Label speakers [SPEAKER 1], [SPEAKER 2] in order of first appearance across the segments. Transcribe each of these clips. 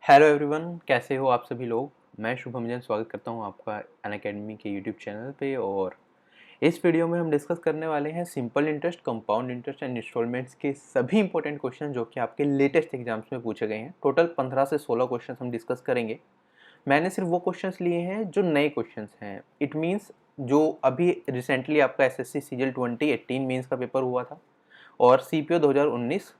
[SPEAKER 1] Hello everyone, कैसे हो आप सभी लोग। मैं शुभम जैन स्वागत करता हूं आपका अनअकैडमी के यूट्यूब चैनल पे। और इस वीडियो में हम डिस्कस करने वाले हैं simple interest, compound interest and installments के सभी इंपॉर्टेंट क्वेश्चन जो कि आपके लेटेस्ट एग्जाम्स में पूछे गए हैं। टोटल 15 से 16 क्वेश्चन हम डिस्कस करेंगे। मैंने सिर्फ वो क्वेश्चंस लिए हैं जो नए क्वेश्चंस हैं। इट मीन्स जो अभी रिसेंटली आपका एसएससी सीजीएल 2018 मेंस का पेपर हुआ था और सीपीओ 2019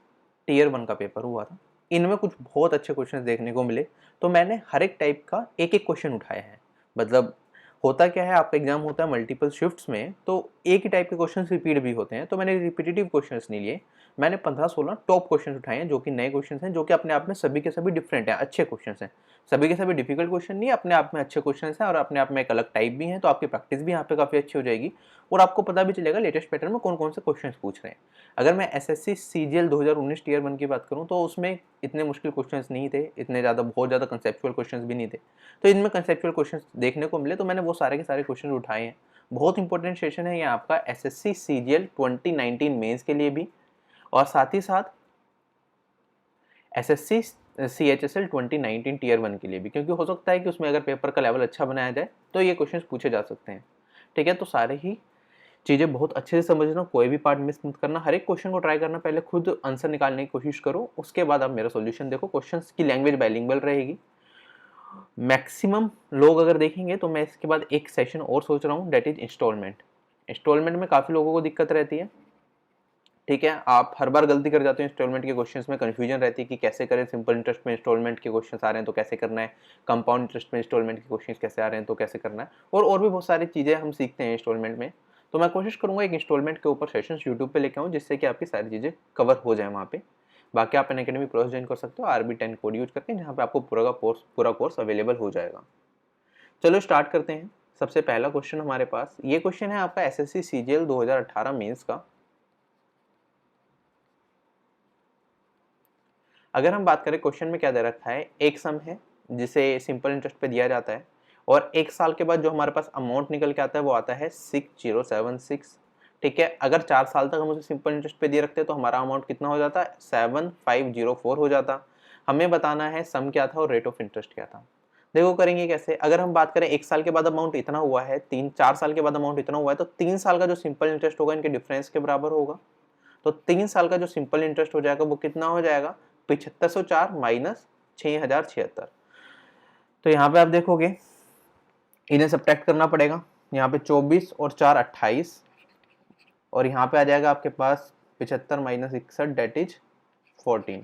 [SPEAKER 1] टीयर 1 का पेपर हुआ था। इनमें कुछ बहुत अच्छे क्वेश्चंस देखने को मिले, तो मैंने हर एक टाइप का एक एक क्वेश्चन उठाए हैं। मतलब होता क्या है, आपका एग्जाम होता है मल्टीपल शिफ्ट्स में, तो एक ही टाइप के क्वेश्चंस रिपीट भी होते हैं। तो मैंने रिपीटेटिव क्वेश्चंस नहीं लिए, मैंने 15-16 टॉप क्वेश्चंस उठाए हैं जो कि नए क्वेश्चंस हैं, जो कि अपने आप में सभी के सभी डिफरेंट हैं, अच्छे क्वेश्चंस हैं। सभी के सभी डिफिकल्ट क्वेश्चन नहीं है, अपने आप में अच्छे क्वेश्चंस हैं और अपने आप में एक अलग टाइप भी हैं। तो आपकी प्रैक्टिस भी यहाँ पे काफ़ी अच्छी हो जाएगी और आपको पता भी चलेगा लेटेस्ट पैटर्न में कौन कौन से क्वेश्चंस पूछ रहे हैं। अगर मैं एसएससी सीजीएल 2019 टीयर 1 की बात करूं तो उसमें इतने मुश्किल क्वेश्चंस नहीं थे, इतने ज़्यादा बहुत ज़्यादा कंसेप्चुअल क्वेश्चंस भी नहीं थे। तो इनमें कंसेप्चुअल क्वेश्चंस देखने को मिले, तो मैंने वो सारे के सारे क्वेश्चन उठाए हैं। बहुत इंपॉर्टेंट सेशन है ये आपका एसएससी सीजीएल 2019 मेंस के लिए भी, और साथ ही साथ एसएससी सीएचएसएल 2019 टीयर 1 के लिए भी, क्योंकि हो सकता है कि उसमें अगर पेपर का लेवल अच्छा बनाया जाए तो ये क्वेश्चंस पूछे जा सकते हैं। ठीक है, तो सारे ही चीज़ें बहुत अच्छे से समझना, कोई भी पार्ट मिस मत करना, हर एक क्वेश्चन को ट्राई करना, पहले खुद आंसर निकालने की कोशिश करो, उसके बाद आप मेरा सॉल्यूशन देखो। क्वेश्चंस की लैंग्वेज बाइलिंगुअल रहेगी। मैक्सिमम लोग अगर देखेंगे तो मैं इसके बाद एक सेशन और सोच रहा हूँ, डेट इज इंस्टॉलमेंट। इंस्टॉलमेंट में काफ़ी लोगों को दिक्कत रहती है। ठीक है, आप हर बार गलती कर जाते हो इंस्टॉलमेंट के क्वेश्चंस में, कंफ्यूजन रहती है कि कैसे करें। सिंपल इंटरेस्ट में इंस्टॉलमेंट के क्वेश्चंस आ रहे हैं तो कैसे करना है, कंपाउंड इंटरेस्ट में इंस्टॉलमेंट के क्वेश्चंस कैसे आ रहे हैं तो कैसे करना है, और भी बहुत सारी चीज़ें हम सीखते हैं इंस्टॉलमेंट में। तो मैं कोशिश करूंगा एक इंस्टॉलमेंट के ऊपर सेशंस यूट्यूब पे लेके आऊँ, जिससे कि आपकी सारी चीज़ें कवर हो जाए वहाँ पे। बाकी आप अनअकैडमी प्लस ज्वाइन कर सकते हो RB10 कोड यूज करके, जहाँ पे आपको पूरा कोर्स अवेलेबल हो जाएगा। चलो स्टार्ट करते हैं। सबसे पहला क्वेश्चन हमारे पास, ये क्वेश्चन है आपका एसएससी सीजीएल 2018 मेंस का। अगर हम बात करें क्वेश्चन में क्या दे रखा है, एक सम है जिसे सिंपल इंटरेस्ट पे दिया जाता है और एक साल के बाद जो हमारे पास अमाउंट निकल के आता है वो आता है 6076। ठीक है, अगर 4 साल तक हम उसे सिंपल इंटरेस्ट पे दिए रखते हैं तो हमारा अमाउंट कितना हो जाता है, 7504 हो जाता। हमें बताना है सम क्या था और रेट ऑफ इंटरेस्ट क्या था। देखो करेंगे कैसे। अगर हम बात करें एक साल के बाद अमाउंट इतना हुआ है, 4 साल के बाद अमाउंट इतना हुआ है, तो 3 साल का जो सिंपल इंटरेस्ट होगा इनके डिफरेंस के बराबर होगा। तो 3 साल का जो सिंपल इंटरेस्ट हो जाएगा वो कितना हो जाएगा, 7504 माइनस 6076। तो यहाँ पे आप देखोगे इन्हें सब्ट्रैक्ट करना पड़ेगा। यहाँ पे 24 और 4 28, और यहाँ पे आ जाएगा आपके पास 75 माइनस 61 डेट इज 14।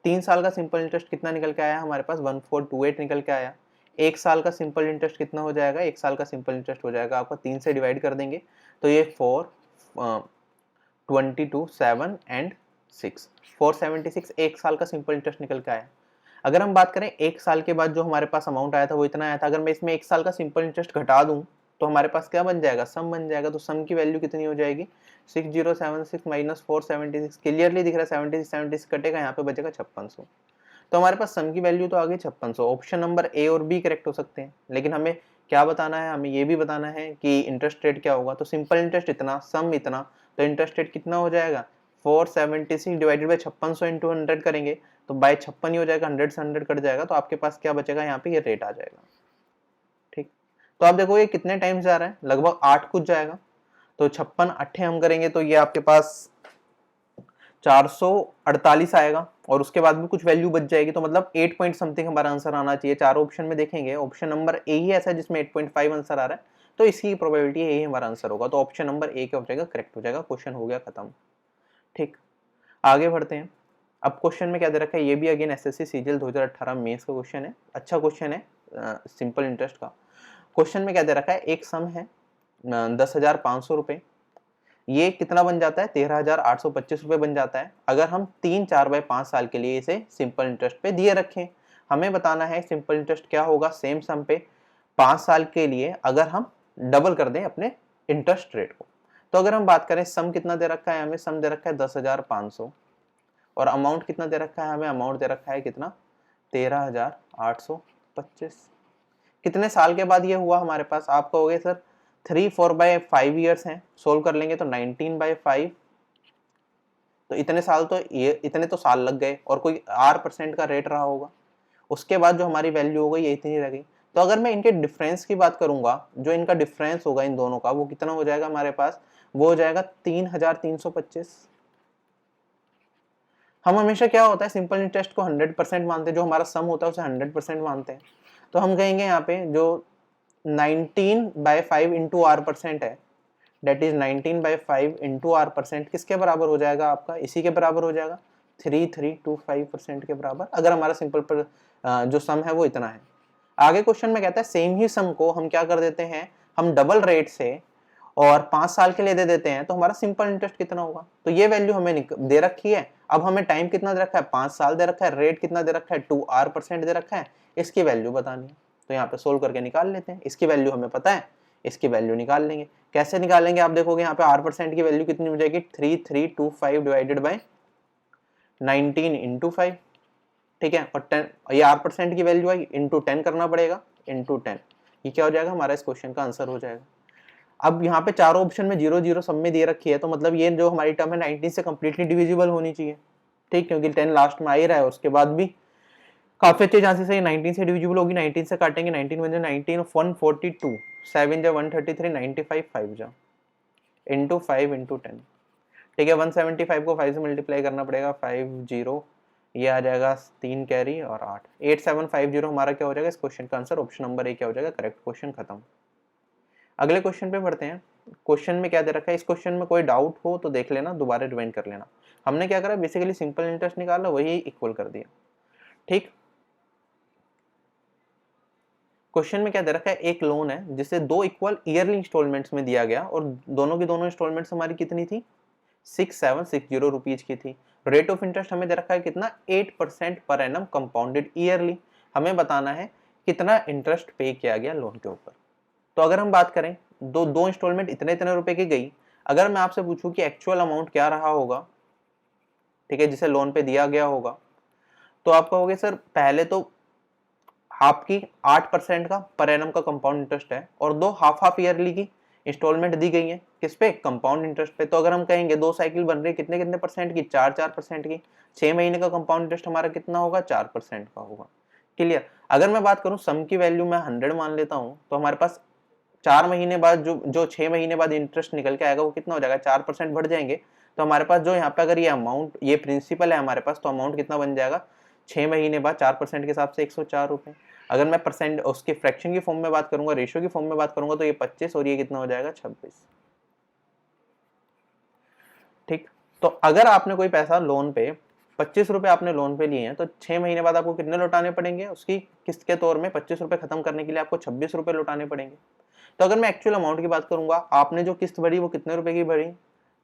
[SPEAKER 1] 3 साल का सिंपल इंटरेस्ट कितना निकल के आया हमारे पास, 1428 निकल के आया। एक साल का सिंपल इंटरेस्ट कितना हो जाएगा, एक साल का सिंपल इंटरेस्ट हो जाएगा आपका 3 से डिवाइड कर देंगे तो ये 22 7 एंड 6, 476 एक साल का सिंपल इंटरेस्ट निकल के आया। अगर हम बात करें एक साल के बाद जो हमारे पास अमाउंट आया था वो इतना आया था, अगर मैं इसमें एक साल का सिंपल इंटरेस्ट घटा दूं तो हमारे पास क्या बन जाएगा, सम बन जाएगा। तो सम की वैल्यू कितनी हो जाएगी, 6076 माइनस 476। क्लियरली दिख रहा है 76 कटेगा, यहाँ पे बचेगा 5600। तो हमारे पास सम की वैल्यू तो आ गई 5600। ऑप्शन नंबर ए और बी करेक्ट हो सकते हैं, लेकिन हमें क्या बताना है, हमें ये भी बताना है कि इंटरेस्ट रेट क्या होगा। तो सिंपल इंटरेस्ट इतना, सम इतना, तो इंटरेस्ट रेट कितना हो जाएगा, 476 डिवाइडेड बाई 5600 इंटू 100 करेंगे तो बाय 56 ही हो जाएगा, 100 से 100 कट जाएगा, तो आपके पास क्या बचेगा यहाँ पे, ये रेट आ जाएगा। ठीक, तो आप देखो ये कितने टाइम्स जा रहा है, लगभग 8 कुछ जाएगा। तो 56 अट्ठे हम करेंगे तो ये आपके पास 448 आएगा, और उसके बाद भी कुछ वैल्यू बच जाएगी, तो मतलब 8 पॉइंट समथिंग हमारा आंसर आना चाहिए। चारों ऑप्शन में देखेंगे ऑप्शन नंबर ए ही ऐसा है जिसमें 8.5 आंसर आ रहा है, तो इसकी प्रोबेबिलिटी यही हमारा आंसर होगा। तो ऑप्शन नंबर ए क्या हो जाएगा, करेक्ट हो जाएगा। क्वेश्चन हो गया खत्म। ठीक, आगे बढ़ते हैं। अब क्वेश्चन में क्या दे रखा है, ये भी अगेन एसएससी सीजीएल 2018 मेंस का क्वेश्चन है, अच्छा क्वेश्चन है सिंपल इंटरेस्ट का। क्वेश्चन में क्या दे रखा है, एक सम है 10,500 रुपए, ये कितना बन जाता है, 13,825 रुपए बन जाता है अगर हम 3 4/5 साल के लिए इसे सिंपल इंटरेस्ट पे दिए रखें। हमें बताना है सिंपल इंटरेस्ट क्या होगा सेम सम पे 5 साल के लिए अगर हम डबल कर दें अपने इंटरेस्ट रेट को। तो अगर हम बात करें सम कितना दे रखा है, हमें सम दे रखा है 10,500, और अमाउंट कितना दे रखा है, हमें अमाउंट दे रखा है कितना, 13,825। कितने साल के बाद ये हुआ हमारे पास, आप कहोगे सर 3 4/5 ईयर्स हैं, सोल्व कर लेंगे तो 19/5। तो इतने साल तो ये इतने तो साल लग गए, और कोई R% का रेट रहा होगा, उसके बाद जो हमारी वैल्यू हो गई ये इतनी रह गई। तो अगर मैं इनके डिफरेंस की बात करूंगा, जो इनका डिफरेंस होगा इन दोनों का, वो कितना हो जाएगा हमारे पास, वो हो जाएगा 3325। हम हमेशा क्या होता है सिंपल इंटरेस्ट को 100% मानते हैं, जो हमारा सम होता है उसे 100% मानते हैं। तो हम कहेंगे यहाँ पे जो 19/5 इंटू आर परसेंट है, that is 19/5 into R percent किसके बराबर हो जाएगा आपका, इसी के बराबर हो जाएगा 3325% के बराबर, अगर हमारा सिंपल पर जो सम है वो इतना है। आगे क्वेश्चन में कहता है सेम ही सम को हम क्या कर देते हैं, हम डबल रेट से और 5 साल के लिए दे देते हैं, तो हमारा सिंपल इंटरेस्ट कितना होगा। तो ये वैल्यू हमें दे रखी है, अब हमें टाइम कितना दे रखा है, 5 साल दे रखा है, रेट कितना दे रखा है 2r% दे रखा है, इसकी वैल्यू बतानी है। तो यहाँ पे सोल्व करके निकाल लेते हैं, इसकी वैल्यू हमें पता है, इसकी वैल्यू निकाल लेंगे। कैसे निकालेंगे आप देखोगे यहाँ पे r% की वैल्यू कितनी हो जाएगी, 3325 डिवाइडेड बाई 19 इंटू 5, ठीक है, और 10, ये r% की वैल्यू आई इंटू 10 करना पड़ेगा, इंटू 10, ये क्या हो जाएगा हमारा इस क्वेश्चन का आंसर हो जाएगा। अब यहाँ पे चारों ऑप्शन में 0 0 सब में दे रखी है, तो मतलब ये जो हमारी टर्म है 19 से कम्प्लीटली डिविजिबल होनी चाहिए, ठीक, क्योंकि 10 लास्ट में आ ही रहा है, उसके बाद भी काफी अच्छे चांसेस है 19 से डिविजिबल होगी। 19 से काटेंगे, 19 वन 19 142, 7 जा 133, 95 5 जा इंटू 5 इंटू 10, ठीक है, 175 को 5 से मल्टीप्लाई करना पड़ेगा, 5 0, ये आ जाएगा 3 कैरी और 8, 8750 हमारा क्या हो जाएगा इस क्वेश्चन का आंसर, ऑप्शन नंबर ए क्या हो जाएगा करेक्ट, क्वेश्चन खत्म। अगले क्वेश्चन पे बढ़ते हैं। क्वेश्चन में क्या दे रखा है, इस क्वेश्चन में कोई डाउट हो तो देख लेना, दोबारा रिवाइंड कर लेना। हमने क्या करा, बेसिकली सिंपल इंटरेस्ट निकाला, वही इक्वल कर दिया, ठीक। क्वेश्चन में क्या दे रखा है, एक लोन है जिसे 2 इक्वल ईयरली इंस्टॉलमेंट्स में दिया गया और दोनों की दोनों इंस्टॉलमेंट्स हमारी कितनी थी, 6760 रुपीज की थी। रेट ऑफ इंटरेस्ट हमें दे रखा है कितना, 8% पर एनम कंपाउंडेड ईयरली। हमें बताना है कितना इंटरेस्ट पे किया गया लोन के ऊपर। तो अगर हम बात करें, दो इंस्टॉलमेंट इतने इतने रुपए की गई, अगर मैं आपसे पूछूं कि एक्चुअल अमाउंट क्या रहा होगा, ठीक है, जिसे लोन पे दिया गया होगा, तो आप कहोगे सर पहले तो आपकी 8% का पर एनम का कंपाउंड इंटरेस्ट है और दो हाफ हाफ ईयरली की इंस्टॉलमेंट दी गई है, किस पे, कंपाउंड इंटरेस्ट पे। तो अगर हम कहेंगे 2 साइकिल बन रही है कितने कितने परसेंट की, 4% की, 6 महीने का कंपाउंड इंटरेस्ट हमारा कितना होगा, 4% का होगा। क्लियर। अगर मैं बात करूं सम की वैल्यू मैं 100 मान लेता हूं, तो हमारे पास 4 महीने बाद जो 6 महीने बाद इंटरेस्ट निकल के आएगा वो कितना हो जाएगा, 4% बढ़ जाएंगे। तो हमारे पास जो यहाँ पे अगर ये अमाउंट, ये प्रिंसिपल है हमारे पास, तो अमाउंट कितना बन जाएगा, 6 महीने बाद 4% के हिसाब से 104 रुपए। अगर मैं परसेंट उसके फ्रैक्शन की फॉर्म में बात करूंगा, रेशियो की फॉर्म में बात करूंगा, तो ये 25 और ये कितना हो जाएगा 26, ठीक। तो अगर आपने कोई पैसा लोन पे 25 रुपए आपने लोन पे लिए हैं, तो 6 महीने बाद आपको कितने लौटाने पड़ेंगे, उसकी किस्त के तौर में 25 रुपए खत्म करने के लिए आपको 26 रुपए लौटाने पड़ेंगे। तो अगर मैं एक्चुअल अमाउंट की बात करूंगा, आपने जो किस्त भरी वो कितने रुपए की भरी,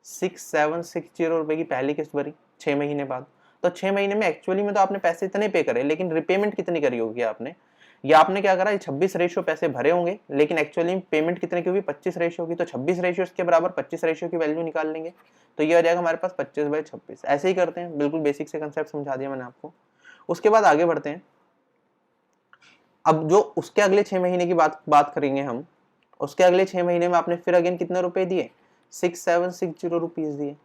[SPEAKER 1] 6760 रुपए की पहली किस्त भरी 6 महीने बाद। तो 6 महीने में एक्चुअली में तो आपने पैसे इतने पे करे, लेकिन रिपेमेंट कितनी करी होगी आपने, या आपने क्या करा, 26 रेशियो पैसे भरे होंगे, लेकिन एक्चुअली पेमेंट कितने की होगी, 25 रेशियो की। तो 26 रेशियो के बराबर 25 रेशियो की वैल्यू निकाल लेंगे, तो ये आ जाएगा हमारे पास 25/26। ऐसे ही करते हैं, बिल्कुल बेसिक से कंसेप्ट समझा दिया मैंने आपको। उसके बाद आगे बढ़ते हैं। अब जो उसके अगले 6 महीने की बात करेंगे हम, उसके अगले 6 महीने में आपने फिर अगेन कितने रुपए दिए, 6760 रुपीज दिए।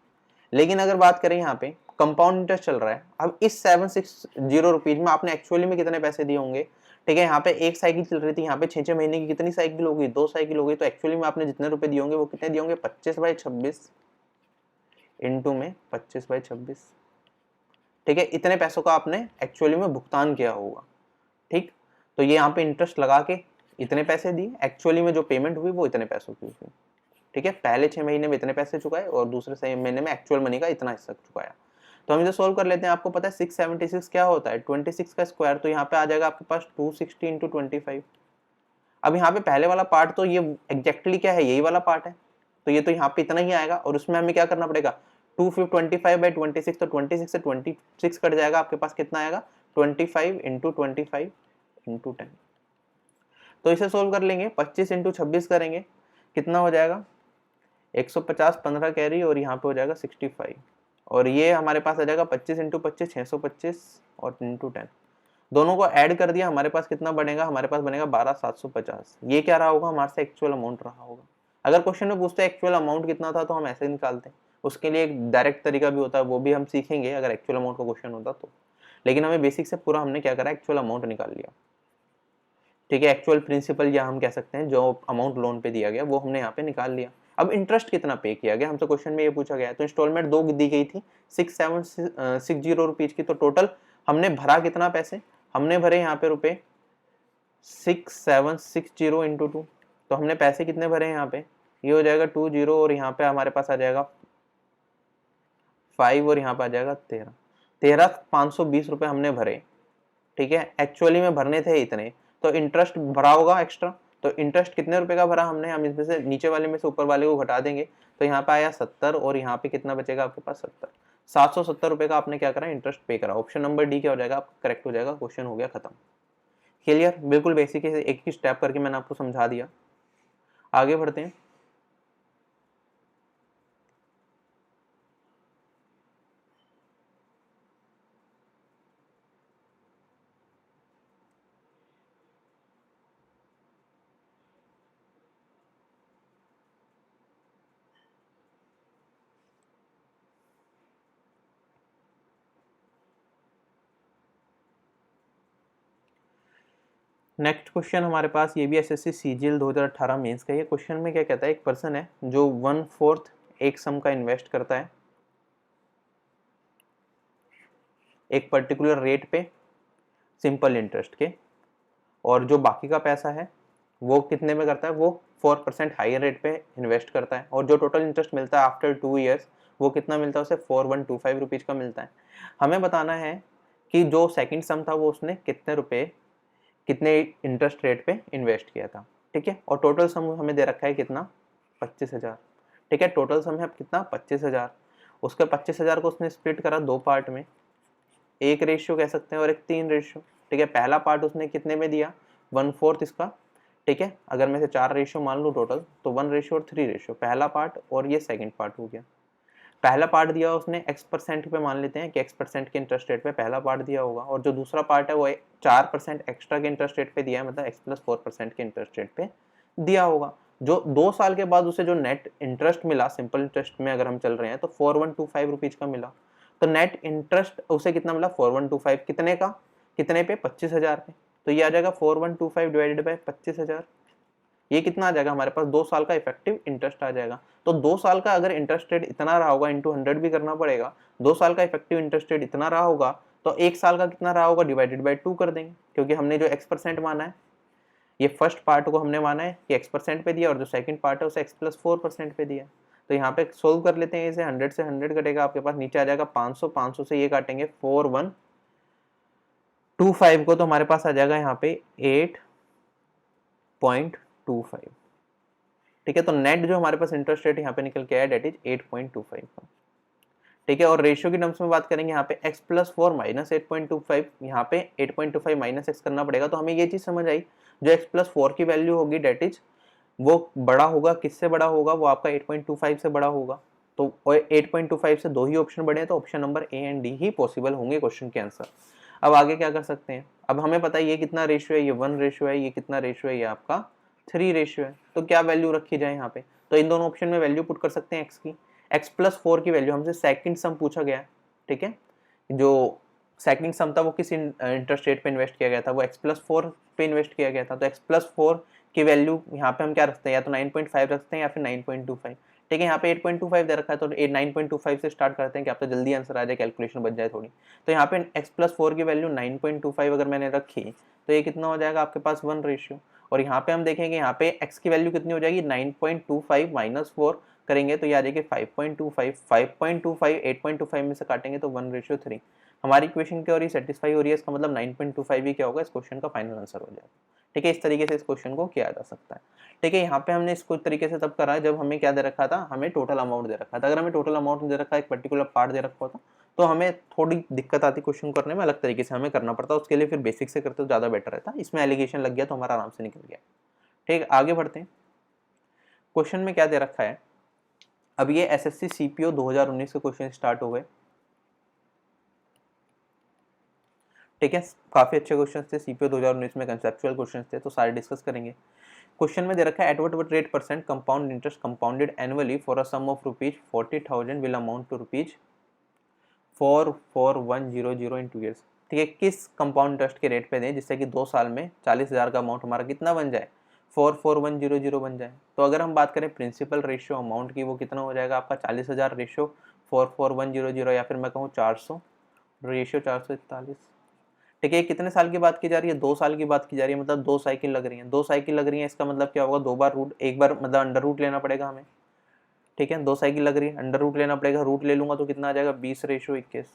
[SPEAKER 1] लेकिन अगर बात करें यहाँ पे कंपाउंड इंटरेस्ट चल रहा है, अब इस 760 रुपीज में आपने एक्चुअली में कितने पैसे दिए होंगे, ठीक है। यहाँ पे एक साइकिल चल रही थी, यहाँ पे 6 महीने की कितनी साइकिल होगी, 2 साइकिल हो गई। तो एक्चुअली में आपने जितने रुपए दिए होंगे वो कितने दिए होंगे, 25/26 इंटू में 25/26, ठीक है। इतने पैसों का आपने एक्चुअली में भुगतान किया होगा, ठीक। तो ये यहाँ पे इंटरेस्ट लगा के इतने पैसे दिए, एक्चुअली में जो पेमेंट हुई वो इतने पैसों की हुई, ठीक है। पहले 6 महीने में इतने पैसे चुकाए और दूसरे 6 महीने में एक्चुअल मनी का इतना हिस्सा चुकाया। तो हम इसे सोल्व कर लेते हैं। आपको पता है 676 क्या होता है, 26 का स्क्वायर, तो यहाँ पे आ जाएगा आपके पास 260 इंटू 25। अब यहाँ पे पहले वाला पार्ट तो ये एग्जैक्टली क्या है, यही वाला पार्ट है, तो ये तो यहाँ पे इतना ही आएगा, और उसमें हमें क्या करना पड़ेगा, 25/26, तो 26 से 26 कट जाएगा, आपके पास कितना आएगा, 25 इंटू 25 इंटू 10। तो इसे सोल्व कर लेंगे, 25 इंटू 26 करेंगे, कितना हो जाएगा 150, 15 कैरी, और यहाँ पे हो जाएगा 65, और ये हमारे पास आ जाएगा 25 इंटू 25 625 और इंटू 10। दोनों को ऐड कर दिया, हमारे पास कितना बनेगा, हमारे पास बनेगा 12750। ये क्या रहा होगा, हमारे से एक्चुअल अमाउंट रहा होगा। अगर क्वेश्चन में पूछते हैं एक्चुअल अमाउंट कितना था, तो हम ऐसे निकालते हैं। उसके लिए एक डायरेक्ट तरीका भी होता है, वो भी हम सीखेंगे अगर एक्चुअल अमाउंट का क्वेश्चन होता तो। लेकिन हमें बेसिक से पूरा हमने क्या करा, एक्चुअल अमाउंट निकाल लिया, ठीक है। एक्चुअल प्रिंसिपल या हम कह सकते हैं जो अमाउंट लोन पे दिया गया वो हमने यहाँ पे निकाल लिया। अब इंटरेस्ट कितना पे किया गया हमसे क्वेश्चन में ये पूछा गया है। तो इंस्टॉलमेंट 2 दी गई थी 6760 रुपीज की। तो टोटल हमने भरा कितना पैसे, हमने भरे यहाँ पे रुपए 6760 इंटू 2। तो हमने पैसे कितने भरे हैं यहाँ पे, ये हो जाएगा 20 और यहाँ पे हमारे पास आ जाएगा 5 और यहाँ पे आ जाएगा 13,520 रुपए हमने भरे, ठीक है। एक्चुअली में भरने थे इतने, तो इंटरेस्ट भरा होगा एक्स्ट्रा। तो इंटरेस्ट कितने रुपए का भरा हमने, हम इसमें से नीचे वाले में से ऊपर वाले को घटा देंगे। तो यहाँ पे आया 70 और यहाँ पे कितना बचेगा आपके पास 70, 770 रुपए का आपने क्या करा, इंटरेस्ट पे करा। ऑप्शन नंबर डी क्या हो जाएगा आपका, करेक्ट हो जाएगा। क्वेश्चन हो गया खत्म। क्लियर, बिल्कुल बेसिक है, एक ही स्टेप करके मैंने आपको समझा दिया। आगे बढ़ते हैं। नेक्स्ट क्वेश्चन हमारे पास, ये भी एसएससी सीजीएल 2018 मेंस का। ये क्वेश्चन में क्या कहता है, एक पर्सन है जो 1/4 एक सम का इन्वेस्ट करता है एक पर्टिकुलर रेट पे सिंपल इंटरेस्ट के, और जो बाकी का पैसा है वो कितने में करता है, वो 4% हायर रेट पे इन्वेस्ट करता है, और जो टोटल इंटरेस्ट मिलता है आफ्टर 2 ईयर्स वो कितना मिलता है उसे, 4125 रुपीज का मिलता है। हमें बताना है कि जो सेकंड सम था वो उसने कितने रुपए कितने इंटरेस्ट रेट पे इन्वेस्ट किया था, ठीक है। और टोटल सम हमें दे रखा है कितना, 25,000, ठीक है। टोटल सम है कितना, 25,000। उसके 25,000 को उसने स्प्लिट करा 2 पार्ट में, 1 रेशियो कह सकते हैं और एक 3 रेशियो, ठीक है। पहला पार्ट उसने कितने में दिया, 1/4 इसका, ठीक है। अगर मैं से 4 रेशियो मान लूँ टोटल, तो 1 रेशियो और 3 रेशियो, पहला पार्ट और ये सेकंड पार्ट हो गया। पहला पार्ट दिया उसने x% पे, मान लेते हैं कि x% के इंटरेस्ट रेट पे पहला पार्ट दिया होगा, और जो दूसरा पार्ट है वो 4% एक्स्ट्रा के इंटरेस्ट रेट पे दिया है, मतलब x+4% के इंटरेस्ट रेट पे दिया होगा। जो 2 साल के बाद उसे जो नेट इंटरेस्ट मिला सिंपल इंटरेस्ट में अगर हम चल रहे हैं, तो 4125 रुपीज का मिला। तो नेट इंटरेस्ट उसे कितना मिला, 4125, कितने का, कितने पे, 25,000 पे। तो ये आ जाएगा 4125 डिवाइडेड बाय 25,000, ये कितना आ जाएगा हमारे पास, 2 साल का इफेक्टिव इंटरेस्ट आ जाएगा। तो 2 साल का अगर इंटरेस्ट रेट इतना रहा होगा, इंटू 100 भी करना पड़ेगा, 2 साल का इफेक्टिव इंटरेस्ट रेट इतना रहा होगा, तो 1 साल का कितना रहा होगा, डिवाइडेड बाय 2 कर देंगे, क्योंकि हमने जो x% माना है, ये फर्स्ट पार्ट को हमने माना है कि x% पे दिया, और जो सेकंड पार्ट है उसे x+4% पे दिया। तो यहाँ पे सोल्व कर लेते हैं इसे, 100 से 100 कटेगा, आपके पास नीचे आ जाएगा 500, 500 से ये काटेंगे 4125 को, तो हमारे पास आ जाएगा यहाँ पे 8.25, ठीक है। तो नेट जो हमारे पास इंटरेस्ट रेट यहाँ पे निकल के आया, डेट इज 8.25 का, ठीक है। और रेशियो की टर्म्स में बात करेंगे, यहाँ पे x+4 माइनस 8.25, यहाँ पे 8.25 माइनस x करना पड़ेगा। तो हमें ये चीज समझ आई, जो x+4 की वैल्यू होगी डेट इज वो बड़ा होगा, किससे बड़ा होगा, वो आपका 8.25 से बड़ा होगा। तो 8.25 से 2 ही ऑप्शन बने हैं, तो option number A and D he possible होंगे क्वेश्चन के आंसर। अब आगे क्या कर सकते हैं, अब हमें पता है ये कितना रेशियो है, ये 1 रेशियो है, ये कितना रेशियो है, ये आपका 3 रेशियो है। तो क्या वैल्यू रखी जाए यहाँ पे, तो इन दोनों ऑप्शन में वैल्यू पुट कर सकते हैं x की। x+4 की वैल्यू, हमसे सेकंड सम पूछा गया है, ठीक है। जो सेकंड सम था वो किस इंटरेस्ट रेट पे इन्वेस्ट किया गया था, वो x+4 पे इन्वेस्ट किया गया था। तो x+4 की वैल्यू यहाँ पे हम क्या रखते हैं, या तो 9.5 रखते हैं या फिर 9.25, ठीक है। यहाँ पे 8.25 दे रखा है, तो 9.25 से स्टार्ट करते हैं कि आपको जल्दी आंसर आ जाए, कैलकुलेशन बच जाए थोड़ी। तो यहाँ पे x+4 की वैल्यू 9.25 अगर मैंने रखी, तो ये कितना हो जाएगा आपके पास 1 रेशियो। और यहाँ पे हम देखेंगे, यहाँ पे x की वैल्यू कितनी हो जाएगी, 9.25 माइनस 4 करेंगे तो ये आ जाएगी 5.25, 5.25 8.25 में से काटेंगे तो 1:3। हमारी इक्वेशन क्या हो रही है, सेटिस्फाई हो रही है, इसका मतलब 9.25 ही क्या होगा, इस क्वेश्चन का फाइनल आंसर हो जाएगा, ठीक है। इस तरीके से इस क्वेश्चन को किया जा सकता है, ठीक है। यहाँ पे हमने इसको तरीके से तब करा जब हमें क्या दे रखा था, हमें टोटल अमाउंट दे रखा था। अगर हमें टोटल अमाउंट दे रखा है, एक पर्टिकुलर पार्ट दे रखा होता, तो हमें थोड़ी दिक्कत आती क्वेश्चन करने में, अलग तरीके से हमें करना पड़ता। उसके लिए फिर बेसिक से करते तो ज़्यादा बेटर रहता। इसमें एलिगेशन लग गया तो हमारा आराम से निकल गया, ठीक। आगे बढ़ते हैं, क्वेश्चन में क्या दे रखा है। अब ये एसएससी सीपीओ 2019 के क्वेश्चन स्टार्ट हो गए, ठीक है। काफी अच्छे क्वेश्चन थे सीपीओ 2019 में, कंसेप्चुअल क्वेश्चन थे, तो सारे डिस्कस करेंगे। क्वेश्चन में दे रखा है, at what rate percent compound interest compounded annually for a sum of ₹40,000 will amount to ₹44100 in 2 years। ठीक है, किस कंपाउंड इंटरेस्ट के रेट पे दें जिससे कि 2 साल में 40,000 का अमाउंट हमारा कितना बन जाए, 44100 बन जाए। तो अगर हम बात करें प्रिंसिपल रेशियो अमाउंट की, वो कितना हो जाएगा आपका 40,000 रेशियो 44100, या फिर मैं कहूँ 400 रेशियो 441। ठीक है, कितने साल की बात की जा रही है, 2 साल की बात की जा रही है, मतलब 2 साइकिल लग रही है। 2 साइकिल लग रही है, इसका मतलब क्या होगा, 2 बार रूट, एक बार मतलब अंडर रूट लेना पड़ेगा हमें। ठीक है, 2 साइकिल लग रही है, अंडर रूट लेना पड़ेगा, रूट ले लूंगा तो कितना आ जाएगा 20/21।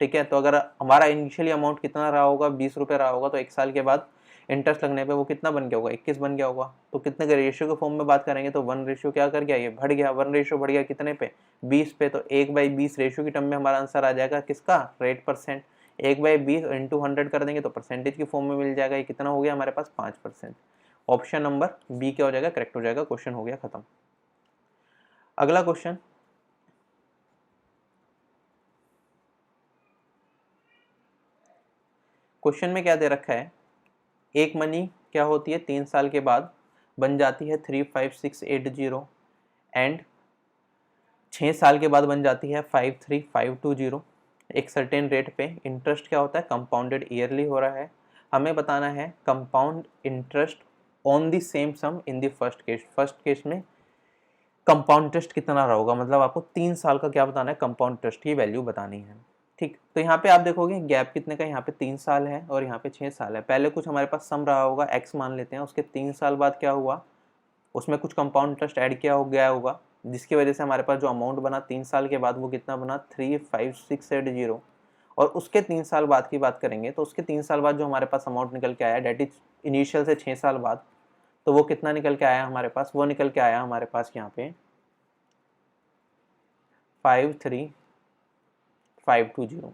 [SPEAKER 1] ठीक है, तो अगर हमारा इनिशियली अमाउंट कितना रहा होगा, 20 रुपये रहा होगा, तो 1 साल के बाद इंटरेस्ट लगने पे वो कितना बन गया होगा, 21 बन गया होगा। तो कितने के रेशियो के फॉर्म में बात करेंगे तो 1 रेशियो क्या कर गया, ये बढ़ गया, 1 रेशियो बढ़ गया कितने पे, 20 पे। तो 1/20 रेशियो की टर्म में हमारा आंसर आ जाएगा किसका, रेट परसेंट। 1/20 इंटू 100 कर देंगे तो परसेंटेज की फॉर्म में मिल जाएगा। ये कितना हो गया हमारे पास, 5%। ऑप्शन नंबर बी क्या हो जाएगा, करेक्ट हो जाएगा। क्वेश्चन हो गया खत्म। अगला क्वेश्चन, क्वेश्चन में क्या दे रखा है, एक मनी क्या होती है 3 साल के बाद बन जाती है 35680, एंड 6 साल के बाद बन जाती है 53520। एक सर्टेन रेट पे इंटरेस्ट क्या होता है, कंपाउंडेड ईयरली हो रहा है। हमें बताना है compound interest on the same sum in the first case. First case में कंपाउंड इंटरेस्ट कितना रहा होगा, मतलब आपको 3 साल का क्या बताना है, कंपाउंड इंटरेस्ट की वैल्यू बतानी है। ठीक, तो यहाँ पे आप देखोगे गैप कितने का, यहाँ पे 3 साल है और यहाँ पे 6 साल है। पहले कुछ हमारे पास सम रहा होगा, एक्स मान लेते हैं, उसके 3 साल बाद क्या हुआ, उसमें कुछ कंपाउंड इंटरेस्ट ऐड किया हो गया होगा, जिसकी वजह से हमारे पास जो अमाउंट बना 3 साल के बाद वो कितना बना 35680। और उसके 3 साल बाद की बात करेंगे तो उसके 3 साल बाद जो हमारे पास अमाउंट निकल के आया, डेट इज इनिशियल से 6 साल बाद, तो वो कितना निकल के आया हमारे पास, वो निकल के आया हमारे पास यहाँ पे 53520।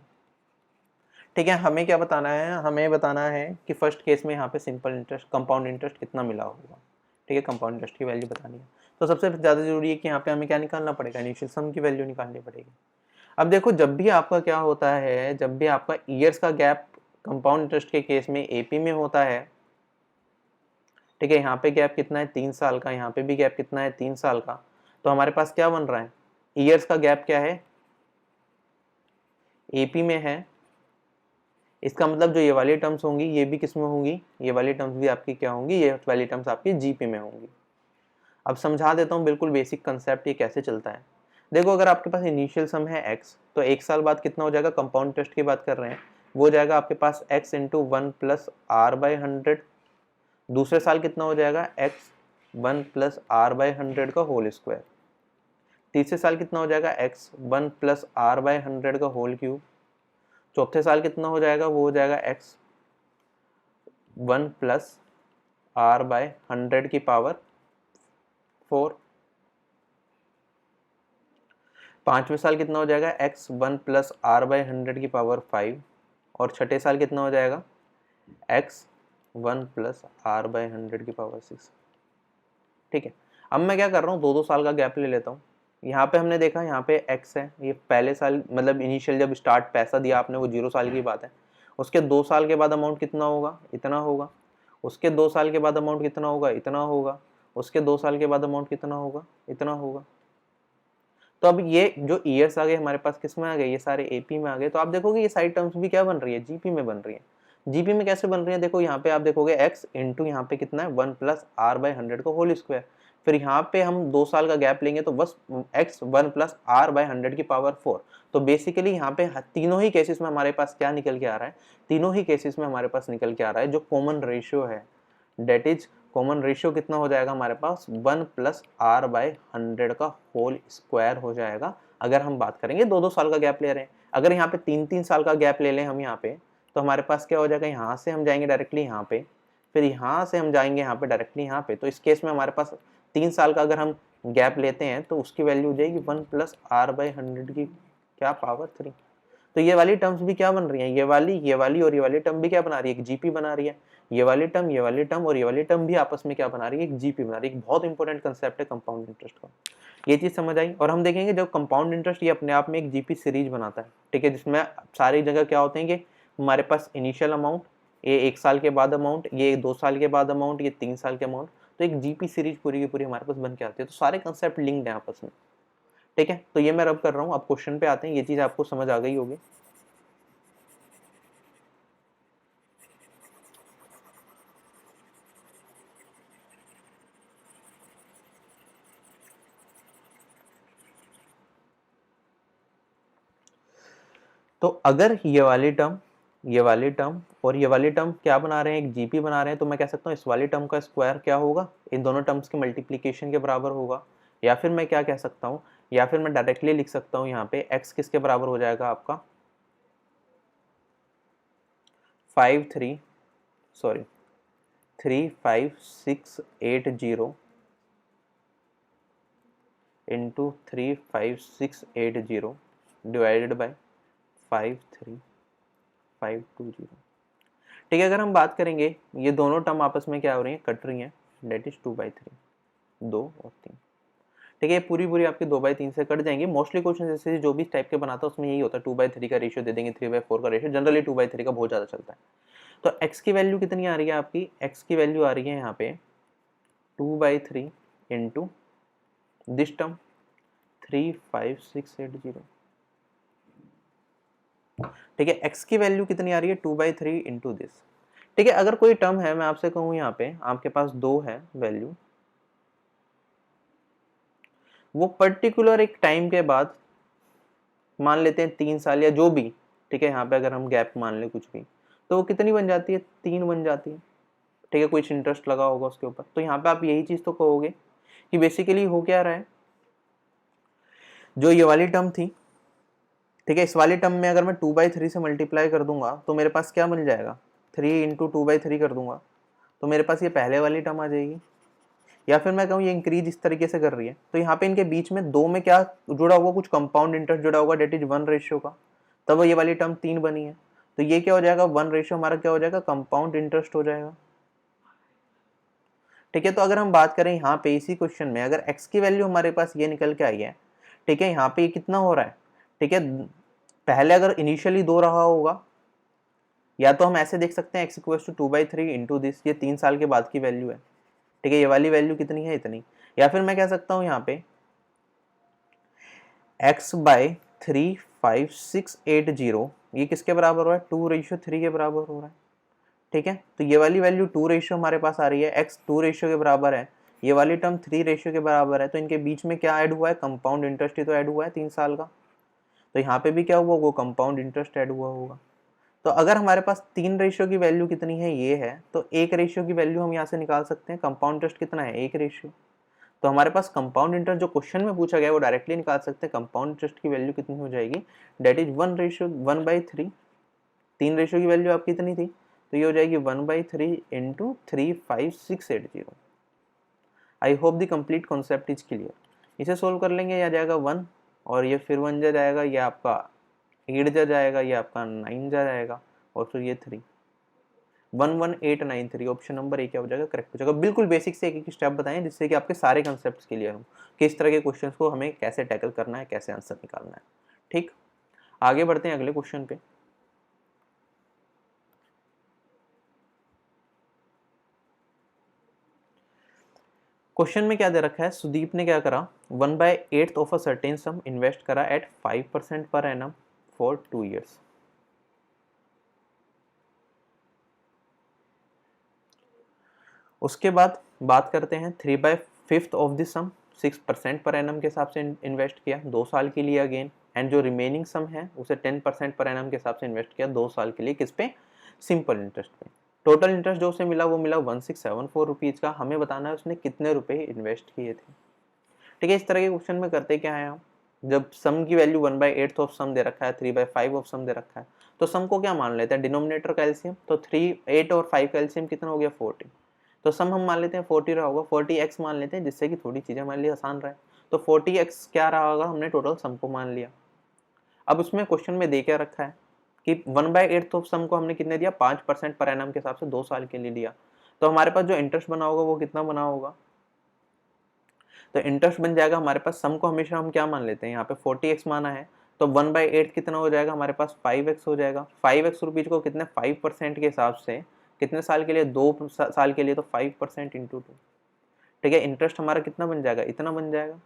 [SPEAKER 1] ठीक है, हमें क्या बताना है, हमें बताना है कि फर्स्ट केस में यहाँ पे सिंपल इंटरेस्ट, कंपाउंड इंटरेस्ट कितना मिला होगा। ठीक है, कंपाउंड इंटरेस्ट की वैल्यू बतानी है। तो सबसे ज़्यादा जरूरी है कि यहाँ पे हमें क्या निकालना पड़ेगा, इनिशियल सम की वैल्यू निकालनी पड़ेगी। अब देखो, जब भी आपका क्या होता है, जब भी आपका ईयर्स का गैप कंपाउंड इंटरेस्ट के केस में एपी में होता है, ठीक है, यहाँ पे गैप कितना है 3 साल का, यहाँ पे भी गैप कितना है 3 साल का, तो हमारे पास क्या बन रहा है, ईयर्स का गैप क्या है, एपी में है। इसका मतलब जो ये वाली टर्म्स होंगी ये भी किस में होंगी, ये वाली टर्म्स भी आपकी क्या होंगी, ये वाली टर्म्स आपकी जीपी में होंगी। अब समझा देता हूँ बिल्कुल बेसिक कंसेप्ट ये कैसे चलता है। देखो, अगर आपके पास इनिशियल सम है x, तो 1 साल बाद कितना हो जाएगा, कंपाउंड इंटरेस्ट की बात कर रहे हैं, वो जाएगा आपके पास x इंटू 1 प्लस r/100। दूसरे साल कितना हो जाएगा, x 1 प्लस r/100 का होल स्क्वायर। तीसरे साल कितना हो जाएगा, x 1 प्लस r/100 का होल क्यूब। चौथे साल कितना हो जाएगा, वो हो जाएगा x 1 प्लस r/100 की पावर 4। पांचवें साल कितना हो जाएगा, x 1 प्लस r/100 की पावर 5। और छठे साल कितना हो जाएगा, x 1 प्लस r/100 की पावर 6। ठीक है, अब मैं क्या कर रहा हूँ, 2-2 साल का गैप ले लेता हूँ। यहाँ पे हमने देखा, यहाँ पे x है, ये पहले साल मतलब इनिशियल जब स्टार्ट पैसा दिया आपने वो 0 साल की बात है। उसके 2 साल के बाद अमाउंट कितना होगा, इतना होगा। उसके 2 साल के बाद अमाउंट कितना होगा, इतना होगा। उसके 2 साल के बाद अमाउंट कितना होगा, इतना होगा। तो अब ये जो ईयर्स आ गए हमारे पास किस में आ गए, ये सारे एपी में आ गए। तो आप देखोगे ये सारी टर्म्स भी क्या बन रही है, जीपी में बन रही है। जीपी में कैसे बन रही है, देखो यहाँ पे आप देखोगे x इंटू यहाँ पे कितना है 1 प्लस r/100 का होल स्क्वायर। फिर यहाँ पे हम 2 साल का गैप लेंगे तो बस x 1 प्लस r/100 की पावर 4। तो बेसिकली यहाँ पे तीनों ही केसेस में हमारे पास क्या निकल के आ रहा है, तीनों ही केसेस में हमारे पास निकल के आ रहा है जो कॉमन रेशियो है, डेट इज कॉमन रेशियो कितना हो जाएगा हमारे पास 1 प्लस r/100 का होल स्क्वायर हो जाएगा। अगर हम बात करेंगे 2-2 साल का गैप ले रहे हैं, अगर यहाँ पे 3-3 साल का गैप ले लें हम यहाँ पे, तो हमारे पास क्या हो जाएगा, यहाँ से हम जाएंगे डायरेक्टली यहाँ पे, फिर यहाँ से हम जाएंगे यहाँ पे डायरेक्टली यहाँ पे। तो इस केस में हमारे पास 3 साल का अगर हम गैप लेते हैं तो उसकी वैल्यू हो जाएगी 1 प्लस r/100 की क्या पावर 3। तो ये वाली टर्म्स भी क्या बन रही हैं, ये वाली और ये वाली टर्म भी क्या बना रही है, एक जीपी बना रही है। ये वाली टर्म और ये वाली टर्म भी आपस में क्या बना रही है, एक जीपी बना रही है। एक बहुत इंपॉर्टेंट कंसेप्ट है कंपाउंड इंटरेस्ट का, ये चीज समझ आई। और हम देखेंगे जब कंपाउंड इंटरेस्ट ये अपने आप में एक जीपी सीरीज बनाता है, ठीक है, जिसमें सारी जगह क्या होते हैं कि हमारे पास इनिशियल अमाउंट, ये 1 साल के बाद अमाउंट, ये 2 साल के बाद अमाउंट, ये 3 साल के अमाउंट, तो एक जीपी सीरीज पूरी की पूरी हमारे पास बन के आती है। तो सारे कंसेप्ट लिंक्ड है आपस में, ठीक है। तो ये मैं रब कर रहा हूँ, अब क्वेश्चन पे आते हैं, ये चीज आपको समझ आ गई होगी। तो अगर ये वाली टर्म और ये वाली टर्म क्या बना रहे हैं, एक जीपी बना रहे हैं, तो मैं कह सकता हूँ इस वाली टर्म का स्क्वायर क्या होगा, इन दोनों टर्म्स के मल्टीप्लीकेशन के बराबर होगा। या फिर मैं क्या कह सकता हूँ, या फिर मैं डायरेक्टली लिख सकता हूँ यहाँ पे x किसके बराबर हो जाएगा आपका 35680 इंटू 35680 डिवाइडेड बाय 53520। ठीक है, अगर हम बात करेंगे ये दोनों टर्म आपस में क्या हो रही हैं, कट रही हैं, डेट इज 2/3, 2 और 3। ठीक है, पूरी पूरी आपकी 2/3 से कट जाएंगी। मोस्टली क्वेश्चन जैसे जो भी टाइप के बनाता है उसमें यही होता है, 2/3 का रेशियो दे देंगे, 3/4 का रेशियो, जनरली 2/3 का बहुत ज़्यादा चलता है। तो x की वैल्यू कितनी आ रही है आपकी, x की वैल्यू आ रही है यहाँ पे 2/3 इंटू दिस टर्म 35680। ठीक है, x की वैल्यू कितनी आ रही है 2/3 इंटू दिस। ठीक है, अगर कोई टर्म है, मैं आपसे कहूँ यहाँ पे आपके पास 2 है वैल्यू, वो पर्टिकुलर एक टाइम के बाद, मान लेते हैं 3 साल या जो भी, ठीक है, यहाँ पे अगर हम गैप मान ले कुछ भी, तो वो कितनी बन जाती है, 3 बन जाती है। ठीक है, कुछ इंटरेस्ट लगा होगा उसके ऊपर, तो यहाँ पे आप यही चीज तो कहोगे कि बेसिकली हो क्या रहा है, जो ये वाली टर्म थी, ठीक है, इस वाली टर्म में अगर मैं 2/3 से मल्टीप्लाई कर दूंगा तो मेरे पास क्या बन जाएगा, 3 इंटू 2/3 कर दूंगा तो मेरे पास ये पहले वाली टर्म आ जाएगी। या फिर मैं कहूँ ये इंक्रीज इस तरीके से कर रही है, तो यहाँ पे इनके बीच में 2 में क्या जुड़ा होगा, कुछ कंपाउंड इंटरेस्ट जुड़ा होगा, डेट इज 1 रेशियो का, तब ये वाली टर्म 3 बनी है। तो ये क्या हो जाएगा, 1 रेशियो हमारा क्या हो जाएगा, कंपाउंड इंटरेस्ट हो जाएगा। ठीक है, तो अगर हम बात करें यहाँ पे इसी क्वेश्चन में, अगर x की वैल्यू हमारे पास ये निकल के आई है, ठीक है, यहाँ पे ये कितना हो रहा है, ठीक है, पहले अगर इनिशियली 2 रहा होगा, या तो हम ऐसे देख सकते हैं x equal to 2/3 into this, ये 3 साल के बाद की वैल्यू है। ठीक है, ये वाली वैल्यू कितनी है, इतनी। या फिर मैं कह सकता हूँ यहाँ पे x/35680 ये किसके बराबर हो रहा है, 2:3 के बराबर हो रहा है। ठीक है, तो ये वाली वैल्यू 2 रेशियो हमारे पास आ रही है, x 2 रेशियो के बराबर है, ये वाली टर्म 3 रेशियो के बराबर है, तो इनके बीच में क्या ऐड हुआ है, कंपाउंड इंटरेस्ट ही तो ऐड हुआ है 3 साल का। तो यहाँ पे भी क्या हुआ, वो कंपाउंड इंटरेस्ट ऐड हुआ होगा। तो अगर हमारे पास 3 रेशियो की वैल्यू कितनी है, ये है, तो 1 रेशियो की वैल्यू हम यहाँ से निकाल सकते हैं, कंपाउंड इंटरेस्ट कितना है, 1 रेशियो। तो हमारे पास कंपाउंड इंटरेस्ट जो क्वेश्चन में पूछा गया है वो डायरेक्टली निकाल सकते हैं, कंपाउंड इंटरेस्ट की वैल्यू कितनी हो जाएगी, डेट इज 1/3। 3 रेशियो की वैल्यू आपकी कितनी थी, तो ये हो जाएगी 1/3 into 35680। I hope the complete concept is clear. इसे सोल्व कर लेंगे, या जाएगा 1 और ये फिर 1 जा जाएगा, ये आपका 8 जा जाएगा, ये आपका 9 जा जाएगा, और फिर ये 3, 11893, ऑप्शन नंबर ए क्या हो जाएगा, करेक्ट हो जाएगा। बिल्कुल बेसिक से एक एक स्टेप बताएं जिससे कि आपके सारे कंसेप्ट क्लियर हो, किस तरह के क्वेश्चंस को हमें कैसे टैकल करना है, कैसे आंसर निकालना है। ठीक, आगे बढ़ते हैं अगले क्वेश्चन पे। क्वेश्चन में क्या दे रखा है, सुदीप ने क्या करा, 1/8 of a certain some invest करा eight 5% per annum for 2 years। उसके बाद बात करते हैं 3/5 of this some 6% per annum के हिसाब से इन्वेस्ट किया 2 साल के लिए अगेन, एंड जो रिमेनिंग सम है उसे 10% पर एनम के हिसाब से इन्वेस्ट किया 2 साल के लिए, किस पे, सिंपल इंटरेस्ट पे। टोटल इंटरेस्ट जो उसे मिला वो मिला 1674 रुपीज़ का। हमें बताना है उसने कितने रुपए इन्वेस्ट किए थे। ठीक है, इस तरह के क्वेश्चन में करते क्या है हम, जब सम की वैल्यू 1/8 ऑफ सम दे रखा है, 3/5 ऑफ सम दे रखा है, तो सम को क्या मान लेते हैं, डिनोमिनेटर का एलसीएम। तो 8 और 5 का एलसीएम कितना हो गया, 40। तो सम हम मान लेते हैं 40 रहा होगा, 40x मान लेते हैं जिससे कि थोड़ी चीज़ें हमारे लिए आसान रहे। तो 40x क्या रहा होगा, हमने टोटल सम को मान लिया। अब उसमें क्वेश्चन में दे क्या रखा है कि 1/8 ऑफ सम को हमने कितने दिया, 5% पर एनम के हिसाब से 2 साल के लिए लिया। तो हमारे पास जो इंटरेस्ट बना होगा वो कितना बना होगा, तो इंटरेस्ट बन जाएगा हमारे पास, सम को हमेशा हम क्या मान लेते हैं, यहाँ पे 40x माना है, तो 1/8 कितना हो जाएगा हमारे पास, 5x हो जाएगा। 5x रुपीज को कितने, 5% के हिसाब से कितने साल के लिए, 2 साल के लिए, तो 5% इंटू 2। ठीक है, इंटरेस्ट हमारा कितना बन जाएगा, इतना बन जाएगा,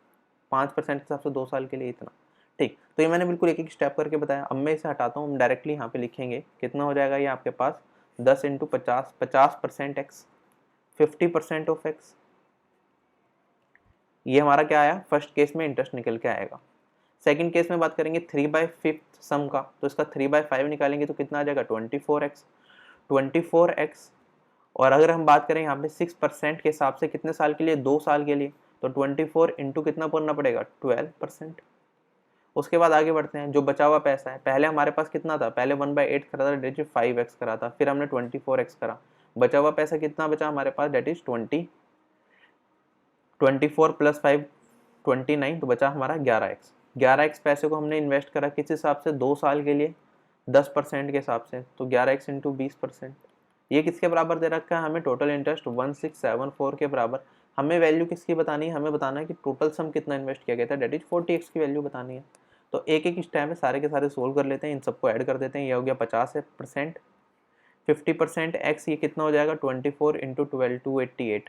[SPEAKER 1] 5% के हिसाब से 2 साल के लिए इतना। ठीक, तो ये मैंने बिल्कुल एक एक स्टेप करके बताया। अब मैं इसे हटाता हूँ, हम डायरेक्टली यहाँ पे लिखेंगे, कितना हो जाएगा ये आपके पास 10 इंटू 50, 50% एक्स, 50% ऑफ एक्स। ये हमारा क्या आया, फर्स्ट केस में इंटरेस्ट निकल के आएगा। सेकंड केस में बात करेंगे 3/5 सम का, तो इसका 3/5 निकालेंगे तो कितना आ जाएगा 24x। और अगर हम बात करें यहाँ पे 6% के हिसाब से कितने साल के लिए, 2 साल के लिए, तो 24 इंटू कितना करना पड़ेगा 12%। उसके बाद आगे बढ़ते हैं, जो बचा हुआ पैसा है, पहले हमारे पास कितना था, पहले 1/8 करा था, डेट इज 5x करा था, फिर हमने 24x करा, बचा हुआ पैसा कितना बचा हमारे पास, डेट इज 24 प्लस 5 29, तो बचा हमारा 11x। 11x पैसे को हमने इन्वेस्ट करा किस हिसाब से, 2 साल के लिए 10% के हिसाब से, तो 11x इंटू 20%। ये किसके बराबर दे रखा है हमें, टोटल इंटरेस्ट 1674 के बराबर। हमें वैल्यू किसकी बतानी है, हमें बताना है कि टोटल सम कितना इन्वेस्ट किया गया था, डेट इज 40x की वैल्यू बतानी है। तो एक एक स्टेप में सारे के सारे सोल्व कर लेते हैं, इन सबको ऐड कर देते हैं। ये हो गया 50%, 50% x, ये कितना हो जाएगा 24 इंटू 12 288,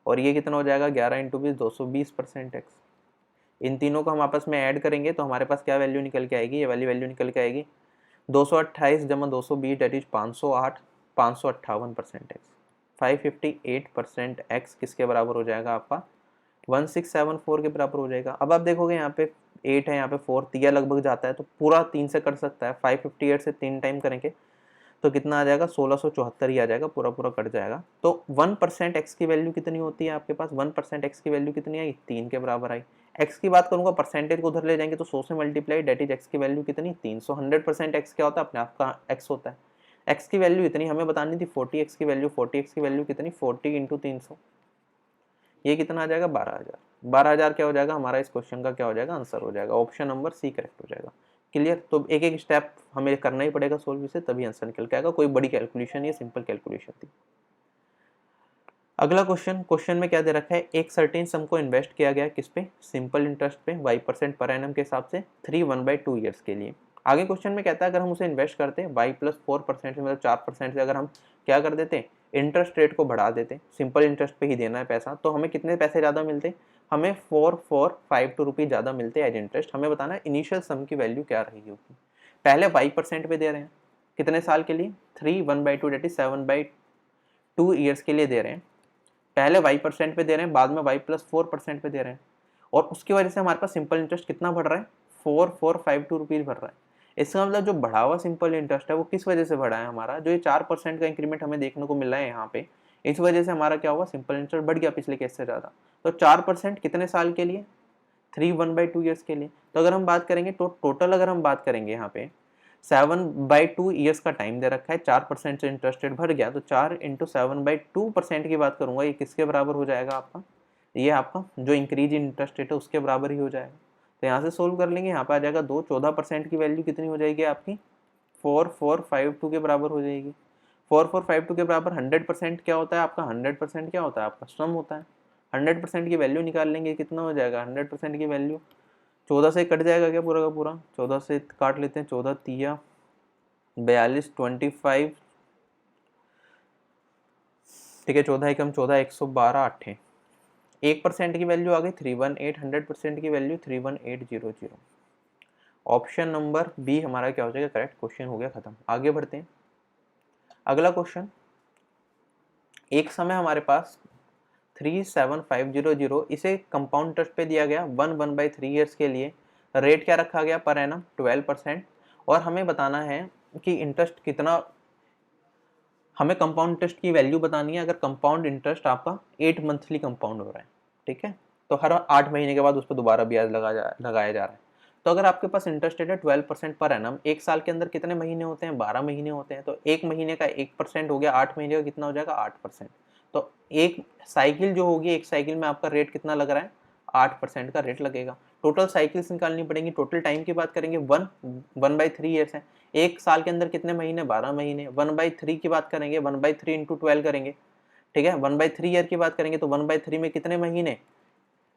[SPEAKER 1] और ये कितना हो जाएगा 11 इंटू 20 220% x। इन तीनों को हम आपस में ऐड करेंगे तो हमारे पास क्या वैल्यू निकल के आएगी, ये वाली वैल्यू निकल के आएगी 228 जमा 220, डेट इज 508, 558% एक्स। 558% एक्स किसके बराबर हो जाएगा आपका, 1674 के बराबर हो जाएगा। अब आप देखोगे यहाँ पे 8 है, यहाँ पे 4, तिया लगभग जाता है तो पूरा 3 से कट सकता है। 558 से 3 टाइम करेंगे तो कितना आ जाएगा, 1674 ही आ जाएगा, पूरा पूरा कट जाएगा। तो 1% एक्स की वैल्यू कितनी होती है आपके पास, 1% एक्स की वैल्यू कितनी आई, 3 के बराबर आई। एक्स की बात करूंगा, परसेंटेज को उधर ले जाएंगे तो 100 से मल्टीप्लाई, डेट इज एक्स की वैल्यू कितनी 300। 100% एक्स क्या होता है, अपने आप का एक्स होता है। एक्स की वैल्यू इतनी हमें बतानी थी, 40x की वैल्यू, 40x की वैल्यू कितनी 40 इंटू 300, ये कितना आ जाएगा 12,000। 12,000 क्या हो जाएगा हमारा, इस क्वेश्चन का क्या हो जाएगा, आंसर हो जाएगा, ऑप्शन नंबर सी करेक्ट हो जाएगा। क्लियर। तो एक एक स्टेप हमें करना ही पड़ेगा सोल्व से, तभी आंसर निकल के आएगा। कोई बड़ी कैलकुलेशन, ये सिंपल कैलकुलेशन थी। अगला क्वेश्चन में क्या दे रखा है, एक सर्टेन सम को इन्वेस्ट किया गया किस पे, सिंपल इंटरेस्ट पे, y% पर एनम के हिसाब से 3 1/2 ईयर्स के लिए। आगे क्वेश्चन में कहता है अगर हम उसे इन्वेस्ट करते हैं y+4% से, मतलब 4% से अगर हम क्या कर देते, इंटरेस्ट रेट को बढ़ा देते, सिंपल इंटरेस्ट पे ही देना है पैसा, तो हमें कितने पैसे ज़्यादा मिलते, हमें 4452 रुपये ज़्यादा मिलते एज इंटरेस्ट। हमें बताना है इनिशियल सम की वैल्यू क्या रही होगी। पहले y% पे दे रहे हैं, कितने साल के लिए, 3 1/2 डेट इज 7/2 ईयर्स के लिए दे रहे हैं। पहले y% पे दे रहे हैं, बाद में y+4% पे दे रहे हैं, और उसकी वजह से हमारे पास सिंपल इंटरेस्ट कितना बढ़ रहा है, 4452 रुपीज़ बढ़ रहा है। इसका मतलब जो बढ़ा हुआ सिंपल इंटरेस्ट है वो किस वजह से बढ़ा है हमारा, जो ये 4% का इंक्रीमेंट हमें देखने को मिल रहा है यहाँ पे, इस वजह से हमारा क्या हुआ, सिंपल इंटरेस्ट बढ़ गया पिछले केस से ज़्यादा। तो 4% कितने साल के लिए, 3 1/2 ईयर्स के लिए। तो अगर हम बात करेंगे तो टोटल अगर हम बात करेंगे यहाँ पे 7/2 ईयर्स का टाइम दे रखा है, 4% से इंटरेस्ट रेट बढ़ गया, तो 4 इंटू 7/2% की बात करूंगा, ये किसके बराबर हो जाएगा आपका, ये आपका जो इंक्रीज इन इंटरेस्ट रेट है उसके बराबर ही हो जाएगा। तो यहाँ से सोल्व कर लेंगे, यहाँ पे आ जाएगा 2, 14% की वैल्यू कितनी हो जाएगी आपकी, 4452 के बराबर हो जाएगी। 4452 के बराबर 100% क्या होता है आपका, 100% क्या होता है आपका, सम होता है। 100% की वैल्यू निकाल लेंगे, कितना हो जाएगा 100% की वैल्यू, 14 से कट जाएगा क्या पूरा का पूरा, 14 से काट लेते हैं, 14 तिया 42, 25, ठीक है, 14 एकम 14, 112 8, 1% की वैल्यू आ गई 318, 100% की वैल्यू 31800। ऑप्शन नंबर बी हमारा क्या हो जाएगा करेक्ट, क्वेश्चन हो गया खत्म। आगे बढ़ते हैं, अगला क्वेश्चन, एक समय हमारे पास 37500, इसे कंपाउंड इंटरेस्ट पे दिया गया 1/3 ईयर्स के लिए, रेट क्या रखा गया पर एनम 12%, और हमें बताना है कि इंटरेस्ट कितना, हमें कंपाउंड इंटरेस्ट की वैल्यू बतानी है अगर कंपाउंड इंटरेस्ट आपका 8 मंथली कंपाउंड हो रहा है, ठीक है, तो हर 8 महीने के बाद उस पर दोबारा ब्याज लगाया जा रहा है। तो अगर आपके पास इंटरेस्ट रेट है 12% पर एनम, एक साल के अंदर कितने महीने होते हैं, 12 महीने होते हैं, तो एक महीने का 1% हो गया, 8 महीने का कितना हो जाएगा 8%। तो एक साइकिल जो होगी, एक साइकिल में आपका रेट कितना लग रहा है, 8% का रेट लगेगा। टोटल साइकिल्स निकालनी पड़ेंगी, टोटल टाइम की बात करेंगे 1/3 ईयर्स है, एक साल के अंदर कितने महीने, 12 महीने। 1/3 की बात करेंगे, 1/3 इंटू 12 करेंगे, ठीक है। 1/3 ईयर की बात करेंगे तो 1/3 में कितने महीने,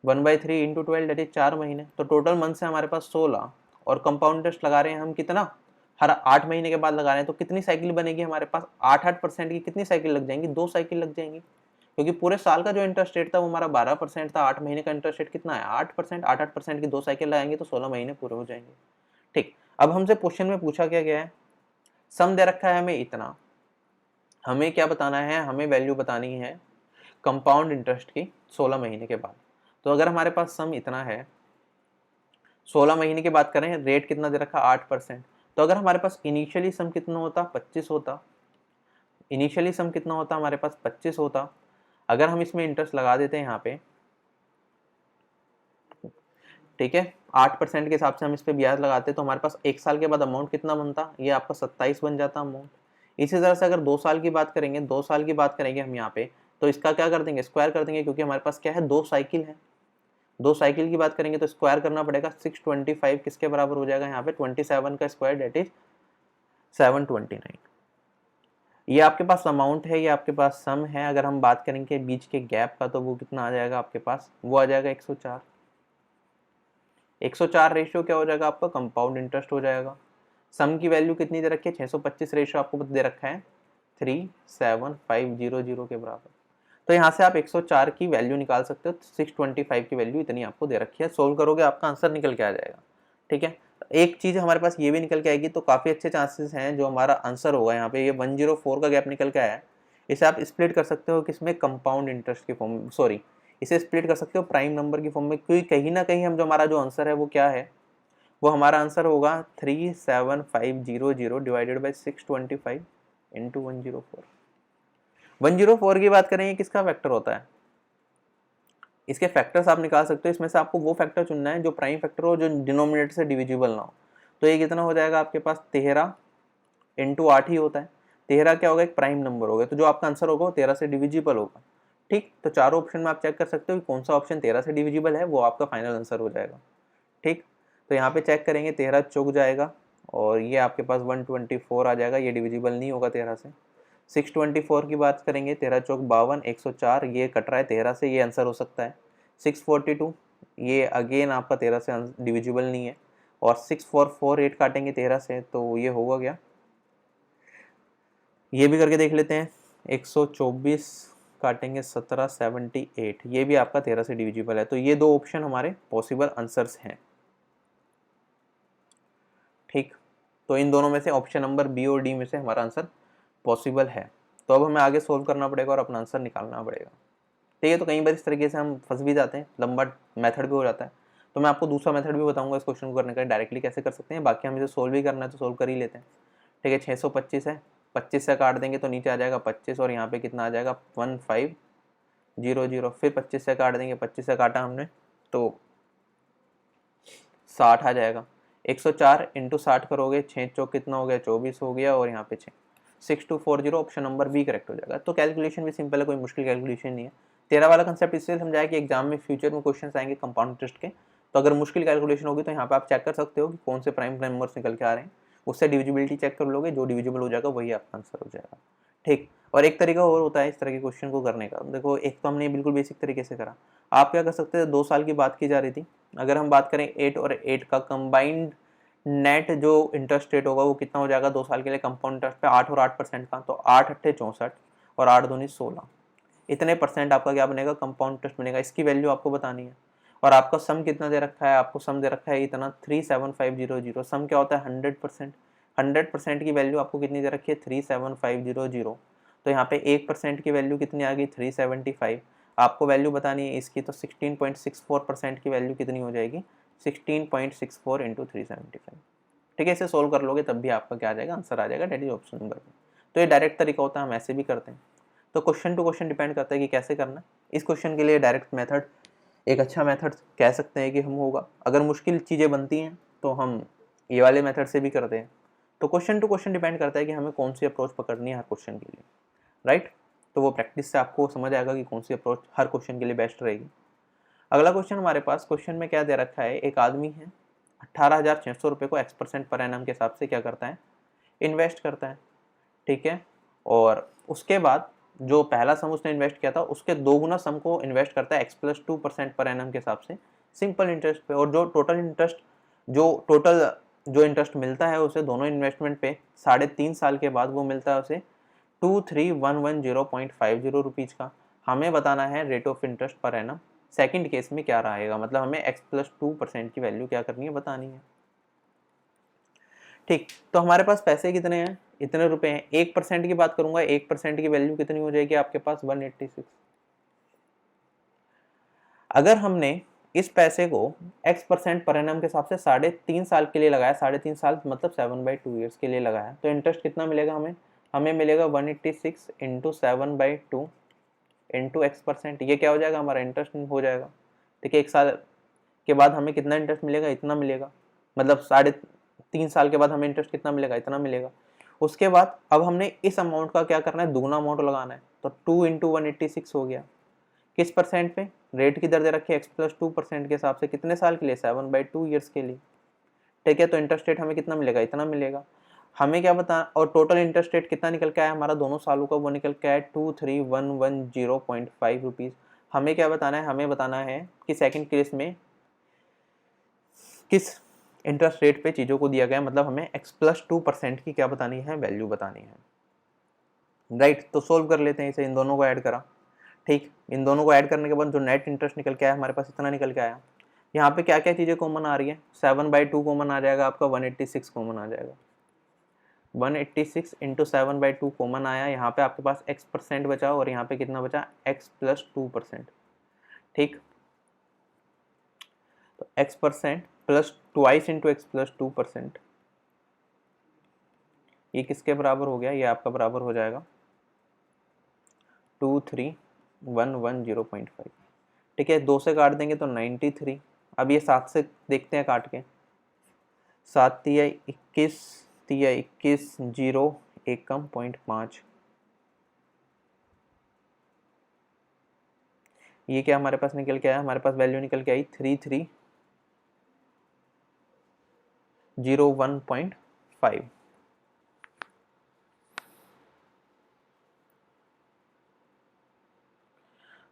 [SPEAKER 1] 1/3 इंटू 12 डेट इज 4 महीने। तो टोटल मंथ से हमारे पास 16, और कंपाउंड इंटरेस्ट लगा रहे हैं हम कितना, हर 8 महीने के बाद लगा रहे हैं, तो कितनी साइकिल बनेगी हमारे पास, 8% की कितनी साइकिल लग जाएंगी, 2 साइकिल लग जाएंगी, क्योंकि पूरे साल का जो इंटरेस्ट रेट था वो हमारा 12% था, 8 महीने का इंटरेस्ट रेट कितना है 8%, 8% की 2 साइकिल लगाएंगे तो 16 महीने पूरे हो जाएंगे। ठीक, अब हमसे क्वेश्चन में पूछा क्या गया है, सम दे रखा है हमें इतना, हमें क्या बताना है, हमें वैल्यू बतानी है कंपाउंड इंटरेस्ट की 16 महीने के बाद। तो अगर हमारे पास सम इतना है, 16 महीने की बात करें, रेट कितना दे रखा 8%, तो अगर हमारे पास इनिशियली सम कितना होता 25 होता, इनिशियली सम कितना होता हमारे पास 25 होता, अगर हम इसमें इंटरेस्ट लगा देते हैं यहाँ पे, ठीक है, 8% के हिसाब से हम इस पे ब्याज लगाते तो हमारे पास 1 साल के बाद अमाउंट कितना बनता, ये आपका 27 बन जाता अमाउंट। इसी तरह से अगर 2 साल की बात करेंगे, 2 साल की बात करेंगे हम यहाँ पे, तो इसका क्या कर देंगे, स्क्वायर कर देंगे, क्योंकि हमारे पास क्या है, 2 साइकिल है। 2 साइकिल की बात करेंगे तो स्क्वायर करना पड़ेगा, 625 किसके बराबर हो जाएगा यहाँ पे, 27 का स्क्वायर, डेट इज 729। ये आपके पास अमाउंट है, ये आपके पास सम है। अगर हम बात करेंगे बीच के गैप का, तो वो कितना आ जाएगा आपके पास, वो आ जाएगा 104। 104 रेशियो क्या हो जाएगा आपका, कंपाउंड इंटरेस्ट हो जाएगा। सम की वैल्यू कितनी दे रखी है, 625 रेशियो आपको दे रखा है 37500 के बराबर। तो यहाँ से आप 104 की वैल्यू निकाल सकते हो, 625 की वैल्यू इतनी आपको दे रखी है। सोल्व करोगे आपका आंसर निकल के आ जाएगा, ठीक है। एक चीज़ हमारे पास ये भी निकल के आएगी, तो काफ़ी अच्छे चांसेस हैं जो हमारा आंसर होगा यहाँ पे, ये 104 का गैप निकल के आया है। इसे आप स्प्लिट कर सकते हो किसमें, कंपाउंड इंटरेस्ट के फॉर्म में, सॉरी, इसे स्प्लिट कर सकते हो प्राइम नंबर की फॉर्म में, क्योंकि कहीं ना कहीं हम जो हमारा जो आंसर है वो क्या है, वो हमारा आंसर होगा 37500 डिवाइडेड बाई 625 इंटू 104। 104 की बात करें, ये किसका फैक्टर होता है, इसके फैक्टर्स आप निकाल सकते हो। इसमें से आपको वो फैक्टर चुनना है जो प्राइम फैक्टर हो, जो डिनोमिनेटर से डिविजिबल ना हो। तो ये कितना हो जाएगा आपके पास, 13 इंटू 8 ही होता है। 13 क्या होगा, एक प्राइम नंबर होगा, तो जो आपका आंसर होगा वो 13 से डिविजिबल होगा, ठीक। तो चारों ऑप्शन में आप चेक कर सकते हो कि कौन सा ऑप्शन 13 से डिविजिबल है, वो आपका फाइनल आंसर हो जाएगा, ठीक। तो यहाँ पे चेक करेंगे, 13 चौक जाएगा और ये आपके पास 124 आ जाएगा, ये डिविजिबल नहीं होगा 13 से। 624 की बात करेंगे, 13 चौक 52, 104, ये कट रहा है 13 से, ये आंसर हो सकता है। 642, ये अगेन आपका 13 से डिविजिबल नहीं है। और 6448 काटेंगे 13 से, तो ये होगा क्या, ये भी करके देख लेते हैं। 124 काटेंगे 1778, ये भी आपका 13 से डिविजिबल है। तो ये दो ऑप्शन हमारे पॉसिबल आंसर्स हैं, ठीक। तो इन दोनों में से ऑप्शन नंबर बी और डी में से हमारा आंसर पॉसिबल है। तो अब हमें आगे सोल्व करना पड़ेगा और अपना आंसर निकालना पड़ेगा, ठीक है। तो कई बार इस तरीके से हम फंस भी जाते हैं, लंबा मेथड भी हो जाता है। तो मैं आपको दूसरा मेथड भी बताऊंगा इस क्वेश्चन को करने का, डायरेक्टली कैसे कर सकते हैं। बाकी हम इसे सोल्व ही करना है तो सोल्व कर ही लेते हैं, ठीक है। 625 है, 25 से काट देंगे तो नीचे आ जाएगा 25, और यहाँ पे कितना आ जाएगा 1500। फिर 25 से काट देंगे, 25 से काटा हमने तो 60 आ जाएगा। 104 इंटू 60 करोगे, 6 चौक कितना हो गया 24 हो गया, और यहाँ पे 6240, ऑप्शन नंबर बी करेक्ट हो जाएगा। तो कैलकुलेशन भी सिंपल है, कोई मुश्किल कैलकुलेशन नहीं है। 13 वाला कंसेप्ट इसलिए समझाया कि एग्जाम में फ्यूचर में क्वेश्चन आएंगे कंपाउंड इंटरेस्ट के, तो अगर मुश्किल कैलकुलेशन होगी तो यहाँ पे आप चेक कर सकते हो कि कौन से प्राइम नंबर्स निकल के आ रहे हैं, उससे डिविजिबिलिटी चेक कर लोगे, जो डिविजिबल हो जाएगा वही आपका आंसर हो जाएगा, ठीक। और एक तरीका और होता है इस तरह के क्वेश्चन को करने का। देखो, एक तो हमने बिल्कुल बेसिक तरीके से करा, आप क्या कर सकते थे, 2 साल की बात की जा रही थी। अगर हम बात करें 8 और 8 का कंबाइंड नेट जो इंटरेस्ट रेट होगा वो कितना हो जाएगा 2 साल के लिए कंपाउंड इंटरेस्ट पे, 8 और 8% का, तो 8 अट्ठे 64 और 8 दूनी 16, इतने परसेंट आपका क्या बनेगा, कंपाउंड इंटरेस्ट बनेगा। इसकी वैल्यू आपको बतानी है। और आपका सम कितना दे रखा है, आपको सम दे रखा है इतना 37500। सम क्या होता है 100%। 100% की वैल्यू आपको कितनी दे रखी है 37500। तो यहाँ पे 1% की वैल्यू कितनी आ गई 375। आपको वैल्यू बतानी है इसकी, तो 16.64% की वैल्यू कितनी हो जाएगी 16.64 इंटू 375, ठीक है। इसे सोल्व कर लोगे तब भी आपका क्या आ जाएगा, आंसर आ जाएगा, डेट इज ऑप्शन नंबर। तो ये डायरेक्ट तरीका होता है, हम ऐसे भी करते हैं। तो क्वेश्चन टू क्वेश्चन डिपेंड करता है कि कैसे करना है। इस क्वेश्चन के लिए डायरेक्ट मेथड एक अच्छा मेथड कह सकते हैं कि हम होगा। अगर मुश्किल चीज़ें बनती हैं तो हम ये वाले मेथड से भी करते हैं। तो क्वेश्चन टू क्वेश्चन डिपेंड करता है कि हमें कौन सी अप्रोच पकड़नी है हर क्वेश्चन के लिए, राइट। तो वो प्रैक्टिस से आपको समझ आएगा कि कौन सी अप्रोच हर क्वेश्चन के लिए बेस्ट रहेगी। अगला क्वेश्चन हमारे पास, क्वेश्चन में क्या दे रखा है, एक आदमी है 18,600 रुपये को X% पर एनम के हिसाब से क्या करता है, इन्वेस्ट करता है, ठीक है। और उसके बाद जो पहला सम उसने इन्वेस्ट किया था उसके 2 गुना सम को इन्वेस्ट करता है X+2% पर एनम के हिसाब से सिंपल इंटरेस्ट पे। और जो टोटल जो इंटरेस्ट मिलता है उसे दोनों इन्वेस्टमेंट पे 3.5 साल के बाद वो मिलता है उसे 23,110.50 रुपीज़ का। हमें बताना है rate of interest per annum second case में क्या रहेगा, मतलब हमें X+2% की वैल्यू क्या करनी है, बतानी है, ठीक। तो हमारे पास पैसे कितने हैं, इतने रुपए हैं। 1% की बात करूंगा, 1% की वैल्यू कितनी हो जाएगी आपके पास 186। अगर हमने इस पैसे को x% पर एनम के हिसाब से 3.5 साल के लिए लगाया, 3.5 साल मतलब 7/2 ईयर्स के लिए लगाया, तो इंटरेस्ट कितना मिलेगा हमें मिलेगा 186 इंटू 7/2 इंटू x%। ये क्या हो जाएगा, हमारा इंटरेस्ट हो जाएगा। ठीक है, 1 साल के बाद हमें कितना इंटरेस्ट मिलेगा, इतना मिलेगा, मतलब 3.5 साल के बाद हमें इंटरेस्ट कितना मिलेगा, इतना मिलेगा। उसके बाद अब हमने इस अमाउंट का क्या करना है, दुगना अमाउंट लगाना है, तो 2 इंटू 186 हो गया। किस परसेंट पे, रेट की दर दे रखी है x+2% के हिसाब से, कितने साल के लिए, 7/2 ईयर्स के लिए। ठीक है, तो इंटरेस्ट रेट हमें कितना मिलेगा, इतना मिलेगा। हमें क्या बता, और टोटल इंटरेस्ट रेट कितना निकल के आया हमारा दोनों सालों का, वो निकल के आया 23,110.5 रुपीज़। हमें क्या बताना है, हमें बताना है कि सेकंड केस में किस इंटरेस्ट रेट पे चीज़ों को दिया गया, मतलब हमें x+2% की क्या बतानी है, वैल्यू बतानी है। राइट, तो सोल्व कर लेते हैं इसे, इन दोनों को ऐड करा। ठीक, इन दोनों को ऐड करने के बाद जो नेट इंटरेस्ट निकल के आया हमारे पास, इतना निकल के आया। यहाँ पे क्या क्या चीज़ें कॉमन आ रही है, 7/2 कॉमन आ जाएगा आपका, 186 कॉमन आ जाएगा। 186 इंटू 7/2 कॉमन आया, यहाँ पे आपके पास x% बचा और यहाँ पे कितना बचा, x+2%। ठीक, तो x% plus twice into x+2%, ये किसके बराबर हो गया, ये आपका बराबर हो जाएगा 23,110.5। ठीक है, 2 से काट देंगे तो 93। अब ये 7 से देखते हैं काट के, 7 तिया 21, तिया 21, 0 एकम 0.5। ये क्या हमारे पास निकल के आया, हमारे पास वैल्यू निकल के आई 3301.5।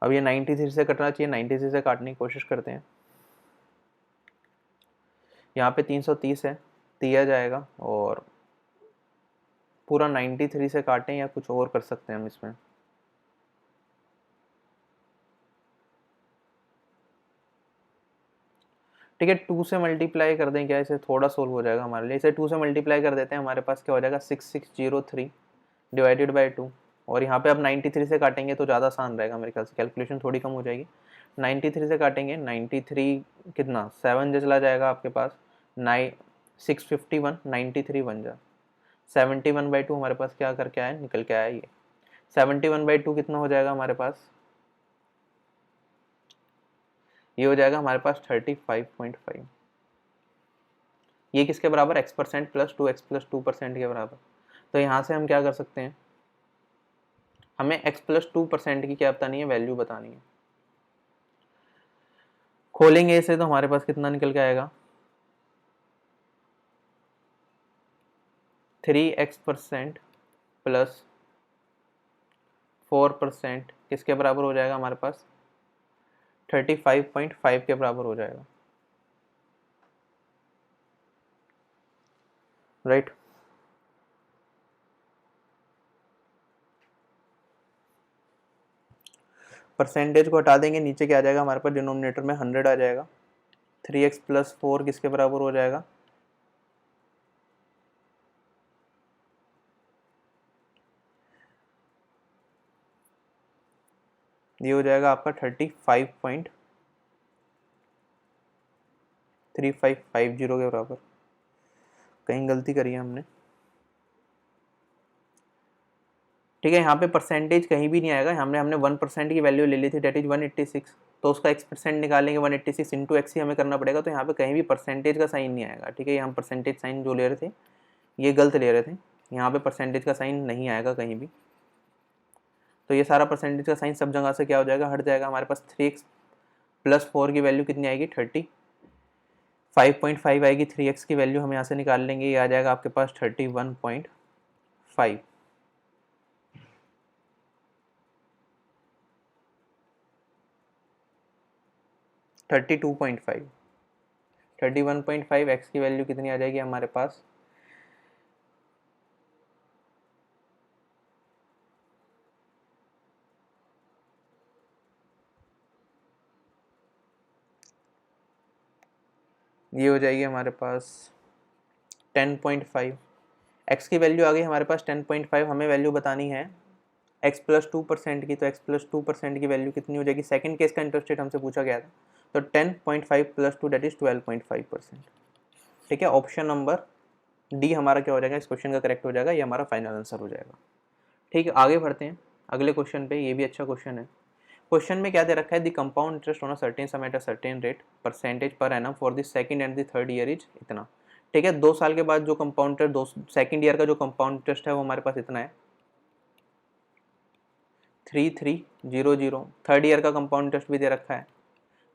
[SPEAKER 1] अब ये 93 से कटना चाहिए, 93 से काटने की कोशिश करते हैं। यहाँ पे 330 है, दिया जाएगा, और पूरा 93 से काटें या कुछ और कर सकते हैं हम इसमें। ठीक है, 2 से मल्टीप्लाई कर दें क्या, इसे थोड़ा सोल्व हो जाएगा हमारे लिए। इसे 2 से मल्टीप्लाई कर देते हैं, हमारे पास क्या हो जाएगा 6603 डिवाइडेड बाई 2। और यहाँ पे अब 93 से काटेंगे तो ज़्यादा आसान रहेगा मेरे ख्याल से, कैलकुलेशन थोड़ी कम हो जाएगी। 93 से काटेंगे, 93 कितना 7 चला जाएगा आपके पास, 651, 93 बन जा 71/2 हमारे पास क्या करके आया, निकल के आया ये 71/2 कितना हो जाएगा हमारे पास, ये हो जाएगा हमारे पास 35.5। ये किसके बराबर, x% प्लस 2x+2% के बराबर। तो यहाँ से हम क्या कर सकते हैं, हमें x+2% की क्या बतानी है, वैल्यू बतानी है। खोलेंगे इसे तो हमारे पास कितना निकल के आएगा, 3x% प्लस 4% किसके बराबर हो जाएगा हमारे पास, 35.5 के बराबर हो जाएगा। राइट, परसेंटेज को हटा देंगे, नीचे क्या आ जाएगा हमारे पास, डिनोमिनेटर में 100 आ जाएगा। 3x प्लस 4 किसके बराबर हो जाएगा, ये हो जाएगा आपका 35.3550 के बराबर। कहीं गलती करी है हमने। ठीक है, यहाँ पे परसेंटेज कहीं भी नहीं आएगा, हमने 1% की वैल्यू ले ली थी, डेट इज 186, तो उसका x% निकालेंगे, 186 इंटू एक्स ही हमें करना पड़ेगा, तो यहाँ पे कहीं भी परसेंटेज का साइन नहीं आएगा। ठीक है, हम परसेंटेज साइन जो ले रहे थे ये गलत ले रहे थे, यहाँ पे परसेंटेज का साइन नहीं आएगा कहीं भी। तो ये सारा परसेंटेज का साइन सब जगह से क्या हो जाएगा, हट जाएगा। हमारे पास 3x प्लस 4 की वैल्यू कितनी आएगी, 35.5 आएगी। 3x की वैल्यू हम यहाँ से निकाल लेंगे, ये आ जाएगा आपके पास 31.5। 32.5, 31.5 x की वैल्यू कितनी आ जाएगी हमारे पास, ये हो जाएगी हमारे पास 10.5। x की वैल्यू आ गई हमारे पास 10.5, हमें वैल्यू बतानी है x+2% की, तो x+2% की वैल्यू कितनी हो जाएगी, सेकंड केस का इंटरेस्ट रेट हमसे पूछा गया था, तो 10.5 + 2 दैट इज 12.5%। ठीक है, ऑप्शन नंबर डी हमारा क्या हो जाएगा, इस क्वेश्चन का करेक्ट हो जाएगा, ये हमारा फाइनल आंसर हो जाएगा। ठीक है, आगे बढ़ते हैं अगले क्वेश्चन पे, ये भी अच्छा क्वेश्चन है। क्वेश्चन में क्या दे रखा है, the compound interest on a certain some at a certain rate percentage per annum for the second and the third year is इतना। ठीक है, 2 साल के बाद जो कंपाउंड इंटरेस्ट, सेकंड ईयर का जो कंपाउंड इंटरेस्ट है वो हमारे पास इतना है 3300। थर्ड ईयर का कंपाउंड इंटरेस्ट भी दे रखा है,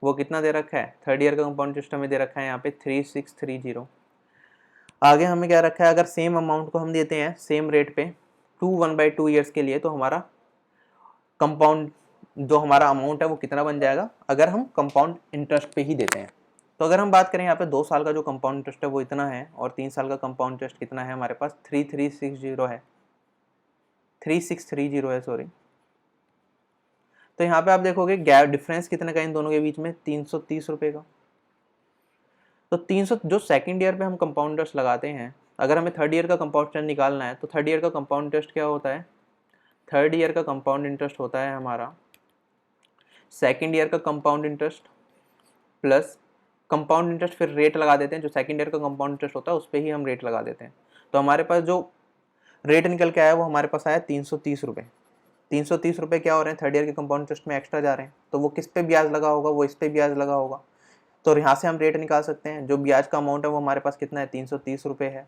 [SPEAKER 1] वो कितना दे रखा है, थर्ड ईयर का कंपाउंड इंटरेस्ट हमें दे रखा है यहाँ पे 3630। आगे हमें क्या रखा है, अगर सेम अमाउंट को हम देते हैं सेम रेट पे 1/2 ईयर्स के लिए, तो हमारा कंपाउंड जो हमारा अमाउंट है वो कितना बन जाएगा, अगर हम कंपाउंड इंटरेस्ट पे ही देते हैं। तो अगर हम बात करें यहाँ पे 2 साल का जो कंपाउंड इंटरेस्ट है वो इतना है, और 3 साल का कंपाउंड इंटरेस्ट कितना है हमारे पास, 3360 है, 3630 है सॉरी। तो यहाँ पे आप देखोगे गैप डिफरेंस कितने का इन दोनों के बीच में, 330 रुपये का। तो 300 जो सेकंड ईयर पे हम कंपाउंड इंटरेस्ट लगाते हैं, अगर हमें थर्ड ईयर का कंपाउंड इंटरेस्ट निकालना है, तो थर्ड ईयर का कंपाउंड इंटरेस्ट क्या होता है, थर्ड ईयर का कंपाउंड इंटरेस्ट होता है हमारा सेकंड ईयर का compound interest plus compound interest, फिर रेट लगा देते हैं, जो सेकंड ईयर का कंपाउंड इंटरेस्ट होता है उस पर ही हम रेट लगा देते हैं। तो हमारे पास जो रेट निकल के आया वो हमारे पास आया 330 रुपये। 330 रुपये क्या हो रहे हैं, थर्ड ईयर के कंपाउंड इंटरेस्ट में एक्स्ट्रा जा रहे हैं, तो वो किस पे ब्याज लगा होगा, वो इस पे ब्याज लगा होगा। तो यहाँ से हम रेट निकाल सकते हैं, जो ब्याज का अमाउंट है वो हमारे पास कितना है, 330 रुपये है।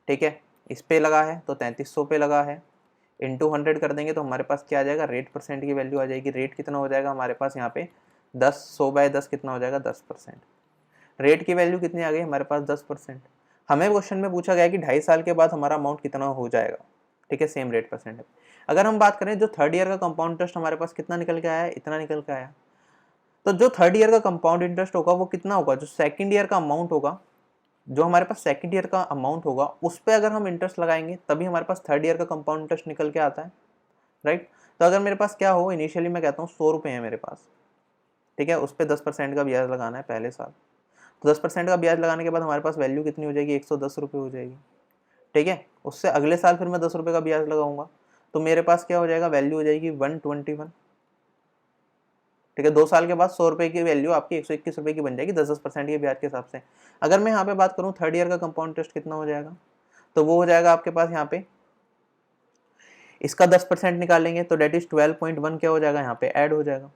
[SPEAKER 1] ठीक है, इस पे लगा है तो 3300 पे लगा है, इंटू 100 कर देंगे तो हमारे पास क्या आ जाएगा, रेट परसेंट की वैल्यू आ जाएगी। रेट कितना हो जाएगा हमारे पास यहाँ पे 100/10 कितना हो जाएगा, 10%। रेट की वैल्यू कितनी आ गई हमारे पास, 10%। हमें क्वेश्चन में पूछा गया कि 2.5 साल के बाद हमारा अमाउंट कितना हो जाएगा। ठीक है, सेम रेट परसेंट है। अगर हम बात करें जो थर्ड ईयर का कंपाउंड इंटरेस्ट हमारे पास कितना निकल के आया है, इतना निकल के आया, तो जो थर्ड ईयर का कंपाउंड इंटरेस्ट होगा वो कितना होगा, जो सेकंड ईयर का अमाउंट होगा, जो हमारे पास सेकंड ईयर का अमाउंट होगा उस पर अगर हम इंटरेस्ट लगाएंगे तभी हमारे पास थर्ड ईयर का कंपाउंड इंटरेस्ट निकल के आता है, राइट। तो अगर मेरे पास क्या हो, इनिशियली मैं कहता हूँ 100 रुपये है मेरे पास, ठीक है, उस पर 10% का ब्याज लगाना है पहले साल, तो 10% का ब्याज लगाने के बाद हमारे पास वैल्यू कितनी हो जाएगी, 110 रुपये हो जाएगी। ठीक है, उससे अगले साल फिर मैं 10 रुपये का ब्याज लगाऊंगा, तो मेरे पास क्या हो जाएगा, वैल्यू हो जाएगी 121। ठीक है, 2 साल के बाद 100 रुपये की वैल्यू आपकी 121 रुपये की बन जाएगी 10% के ब्याज के हिसाब से। अगर मैं यहाँ पे बात करूँ थर्ड ईयर का कंपाउंड इंटरेस्ट कितना हो जाएगा, तो वो हो जाएगा आपके पास यहाँ पे, इसका 10% निकालेंगे तो डेट इज 12.1 क्या हो जाएगा, यहाँ पे ऐड हो जाएगा,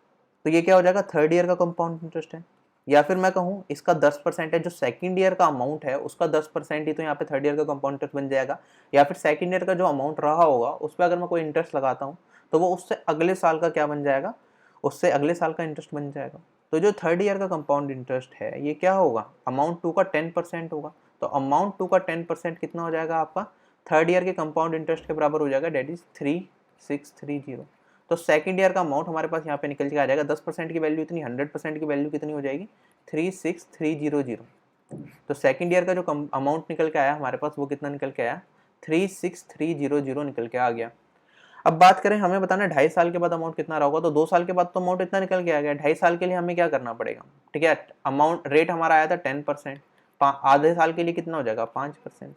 [SPEAKER 1] तो ये क्या हो जाएगा, थर्ड ईयर का कंपाउंड इंटरेस्ट है। या फिर मैं कहूँ इसका 10% है, जो सेकंड ईयर का अमाउंट है उसका 10% ही तो यहाँ पे थर्ड ईयर का कंपाउंड इंटरेस्ट बन जाएगा। या फिर सेकंड ईयर का जो अमाउंट रहा होगा उस पर अगर मैं कोई इंटरेस्ट लगाता हूँ तो वो उससे अगले साल का क्या बन जाएगा, उससे अगले साल का इंटरेस्ट बन जाएगा। तो जो थर्ड ईयर का कंपाउंड इंटरेस्ट है ये क्या होगा, अमाउंट 2 का 10% होगा। तो अमाउंट 2 का 10% कितना हो जाएगा आपका, थर्ड ईयर के कंपाउंड इंटरेस्ट के बराबर हो जाएगा, डेट इज 3630। तो सेकंड ईयर का अमाउंट हमारे पास यहाँ पे निकल के आ जाएगा, 10% की वैल्यू इतनी, 100% की वैल्यू कितनी हो जाएगी, 36300। तो सेकंड ईयर का जो अमाउंट निकल के आया हमारे पास वो कितना निकल के आया, 36300 निकल के आ गया। अब बात करें हमें बताना 2.5 साल के बाद अमाउंट कितना रहा होगा, तो 2 साल के बाद तो अमाउंट इतना निकल के आ गया, 2.5 साल के लिए हमें क्या करना पड़ेगा। ठीक है, अमाउंट रेट हमारा आया था 10%, आधे साल के लिए कितना हो जाएगा 5%।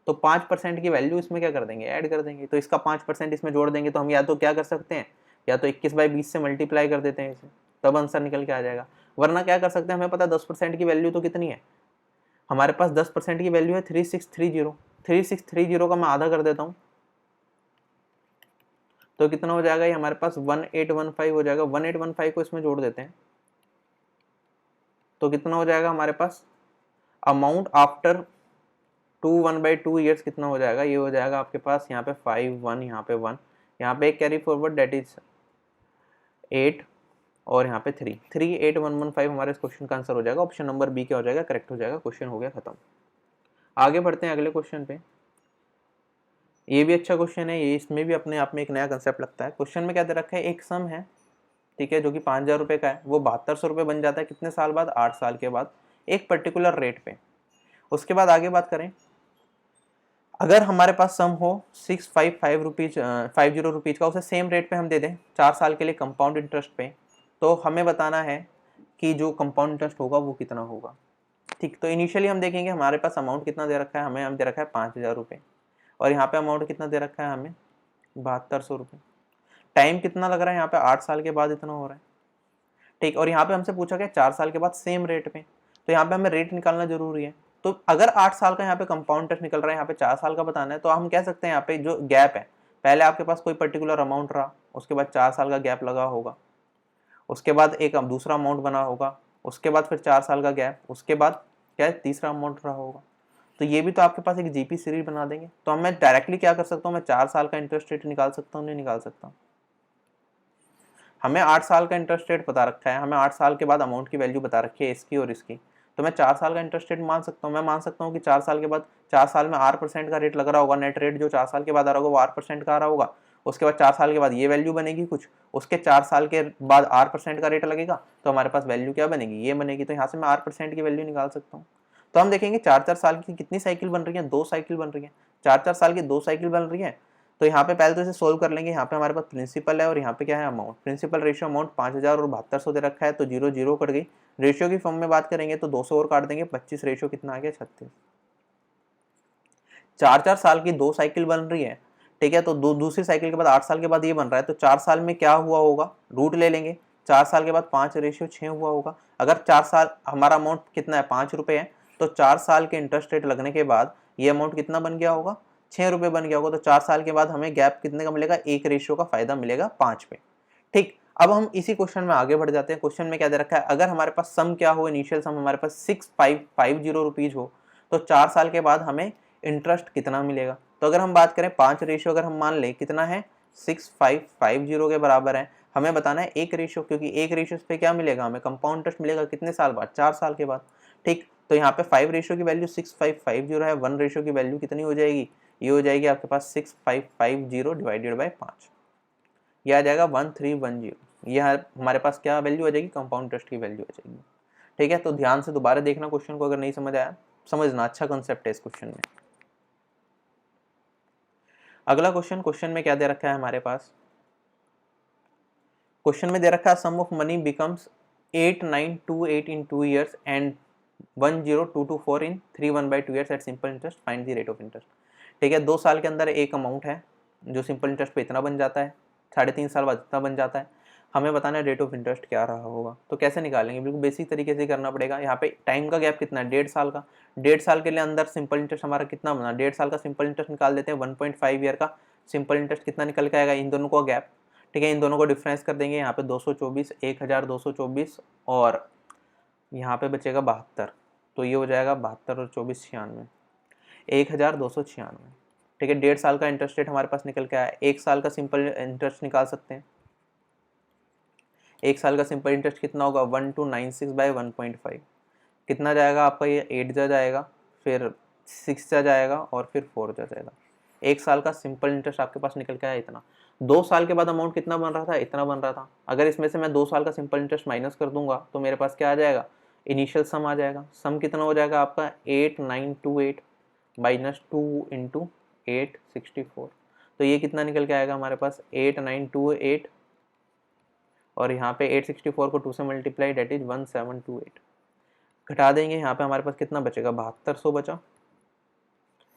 [SPEAKER 1] तो 5% की वैल्यू इसमें क्या कर देंगे, ऐड कर देंगे, तो इसका 5% इसमें जोड़ देंगे। तो हम या तो क्या कर सकते हैं, या तो 21/20 से मल्टीप्लाई कर देते हैं इसे, तब आंसर निकल के आ जाएगा। वरना क्या कर सकते हैं, हमें पता है 10% की वैल्यू तो कितनी है हमारे पास, 10% की वैल्यू है 3630। 3630 का मैं आधा कर देता हूँ तो कितना हो जाएगा, ये हमारे पास 1815 हो जाएगा। 1815 को इसमें जोड़ देते हैं तो कितना हो जाएगा हमारे पास, अमाउंट आफ्टर 1/2 ईयर्स कितना हो जाएगा, ये हो जाएगा आपके पास यहाँ पे 5 1, यहाँ पे 1, यहाँ पे एक कैरी फॉरवर्ड डेट इज 8, और यहाँ पे 38115 हमारे इस क्वेश्चन का आंसर हो जाएगा। ऑप्शन नंबर बी क्या हो जाएगा, करेक्ट हो जाएगा। क्वेश्चन हो गया खत्म। आगे बढ़ते हैं अगले क्वेश्चन पे। ये भी अच्छा क्वेश्चन है, ये इसमें भी अपने आप में एक नया कंसेप्ट लगता है। क्वेश्चन में क्या दे रखा है, एक सम है, ठीक है, जो कि 5000 रुपये का है, वो 7200 रुपये बन जाता है कितने साल बाद, 8 साल के बाद, एक पर्टिकुलर रेट पे। उसके बाद आगे बात करें, अगर हमारे पास सम हो 655 रुपीज 50 रुपीज का, उसे सेम रेट पे हम दे दें 4 साल के लिए कंपाउंड इंटरेस्ट पे, तो हमें बताना है कि जो कंपाउंड इंटरेस्ट होगा वो कितना होगा। ठीक, तो इनिशियली हम देखेंगे हमारे पास अमाउंट कितना दे रखा है, हमें हम दे रखा है 5000 रुपये, और यहाँ पे अमाउंट कितना दे रखा है हमें 7200 रुपये। टाइम कितना लग रहा है यहाँ पे, 8 साल के बाद इतना हो रहा है, ठीक। और यहाँ पे हमसे पूछा गया 4 साल के बाद सेम रेट पे, तो यहाँ पे हमें रेट निकालना जरूरी है। तो अगर 8 साल का यहाँ पे कंपाउंड इंटरेस्ट निकल रहा है, यहाँ पे 4 साल का बताना है, तो हम कह सकते हैं यहाँ पे जो गैप है, पहले आपके पास कोई पर्टिकुलर अमाउंट रहा, उसके बाद 4 साल का गैप लगा होगा, उसके बाद एक दूसरा अमाउंट बना होगा, उसके बाद फिर 4 साल का गैप, उसके बाद क्या है, तीसरा अमाउंट रहा होगा। तो ये भी तो आपके पास एक जीपी सीरीज बना देंगे। तो मैं डायरेक्टली क्या कर सकता हूँ, मैं 4 साल का इंटरेस्ट रेट निकाल सकता हूँ, नहीं निकाल सकता। हमें 8 साल का इंटरेस्ट रेट पता रखा है, हमें 8 साल के बाद अमाउंट की वैल्यू बता रखी है इसकी और इसकी, तो मैं 4 साल का इंटरेस्ट रेट मान सकता हूँ। मैं मान सकता हूँ कि 4 साल के बाद, 4 साल में 8% का रेट लग रहा होगा, नेट रेट जो 4 साल के बाद आ रहा होगा वो 8% का आ रहा होगा। उसके बाद 4 साल के बाद ये वैल्यू बनेगी कुछ, उसके 4 साल के बाद 8% का रेट लगेगा, तो हमारे पास वैल्यू क्या बनेगी, ये बनेगी। तो यहाँ से मैं 8% की वैल्यू निकाल सकता हूँ। तो हम देखेंगे 4-4 साल की कितनी साइकिल बन रही है, 2 साइकिल बन रही है। 4-4 साल की 2 साइकिल बन रही है। तो यहाँ पे पहले तो इसे सोल्व कर लेंगे। यहाँ पे हमारे पास प्रिंसिपल है और यहाँ पे क्या है, अमाउंट। प्रिंसिपल रेशियो अमाउंट 5000 और 7200 दे रखा है, तो 0 0 कट गई। रेशियो की फॉर्म में बात करेंगे तो 200 और काट देंगे, 25 रेशियो कितना आ गया, 36। 4-4 साल की 2 साइकिल बन रही है, ठीक है। तो दूसरी साइकिल के बाद 8 साल के बाद ये बन रहा है, तो 4 साल में क्या हुआ होगा, रूट ले लेंगे। 4 साल के बाद 5 रेशियो 6 हुआ होगा। अगर 4 साल हमारा अमाउंट कितना है, 5 रुपए है, तो 4 साल के इंटरेस्ट रेट लगने के बाद ये अमाउंट कितना बन गया होगा, 6 रुपए बन गया होगा। तो 4 साल के बाद हमें गैप कितने का मिलेगा, 1 रेशियो का फायदा मिलेगा 5 पे, ठीक। अब हम इसी क्वेश्चन में आगे बढ़ जाते हैं। क्वेश्चन में क्या दे रखा है, अगर हमारे पास सम क्या हो, इनिशियल सम हमारे पास 6550 रुपीज हो, तो 4 साल के बाद हमें इंटरेस्ट कितना मिलेगा। तो अगर हम बात करें 5 रेशियो, अगर हम मान लें कितना है, 6550 के बराबर है, हमें बताना है 1 रेशियो, क्योंकि 1 रेशियो पे क्या मिलेगा, हमें कंपाउंड इंटरेस्ट मिलेगा कितने साल बाद, 4 साल के बाद, ठीक। तो यहाँ पे 5 रेशियो की वैल्यू 6550 है, 1 रेशियो की वैल्यू कितनी हो जाएगी, ये हो जाएगी आपके पास 6550 डिवाइडेड बाई 5, यह आ जाएगा 1310। यह हमारे पास क्या वैल्यू आ जाएगी, कंपाउंड इंटरेस्ट की वैल्यू आ जाएगी, ठीक है। तो ध्यान से दोबारा देखना क्वेश्चन को, अगर नहीं समझ आया समझना, अच्छा कंसेप्ट है इस क्वेश्चन में। अगला क्वेश्चन में क्या दे रखा है हमारे पास, क्वेश्चन में दे रखा है sum of money becomes 8928 in 2 years and 10224 in 31/2 years at simple interest, find the rate of interest, ठीक है। 2 साल के अंदर एक अमाउंट है जो सिंपल इंटरेस्ट पे इतना बन जाता है, 3.5 साल बाद इतना बन जाता है, हमें बताना है रेट ऑफ इंटरेस्ट क्या रहा होगा। तो कैसे निकालेंगे, बिल्कुल बेसिक तरीके से करना पड़ेगा। यहाँ पे टाइम का गैप कितना है, 1.5 साल का। 1.5 साल के लिए अंदर सिंपल इंटरेस्ट हमारा कितना बना, 1.5 साल का सिंपल इंटरेस्ट निकाल देते हैं। 1.5 ईयर का सिंपल इंटरेस्ट कितना निकल के आएगा, इन दोनों का गैप, ठीक है। इन दोनों को डिफरेंस कर देंगे, यहाँ पे 224, 1224 और यहाँ पे बचेगा 72, तो ये हो जाएगा 72 और 24 96, 1296, ठीक है। 1.5 साल का इंटरेस्ट रेट हमारे पास निकल के आया। 1 साल का सिंपल इंटरेस्ट निकाल सकते हैं। 1 साल का सिंपल इंटरेस्ट कितना होगा, 1296/1.5, कितना जाएगा आपका, ये 8 जा जाएगा, फिर 6 जा जाएगा और फिर 4 जा जाएगा। 1 साल का सिंपल इंटरेस्ट आपके पास निकल के आया इतना। 2 साल के बाद अमाउंट कितना बन रहा था, इतना बन रहा था। अगर इसमें से मैं 2 साल का सिंपल इंटरेस्ट माइनस कर दूंगा तो मेरे पास क्या आ जाएगा, इनिशियल सम आ जाएगा। सम कितना हो जाएगा आपका, 8928 माइनस 2 इंटू 864, तो ये कितना निकल के आएगा हमारे पास, 8928 और यहाँ पे 864 को 2 से मल्टीप्लाई, डेट इज 1728, घटा देंगे, यहाँ पे हमारे पास कितना बचेगा, 7200 बचा।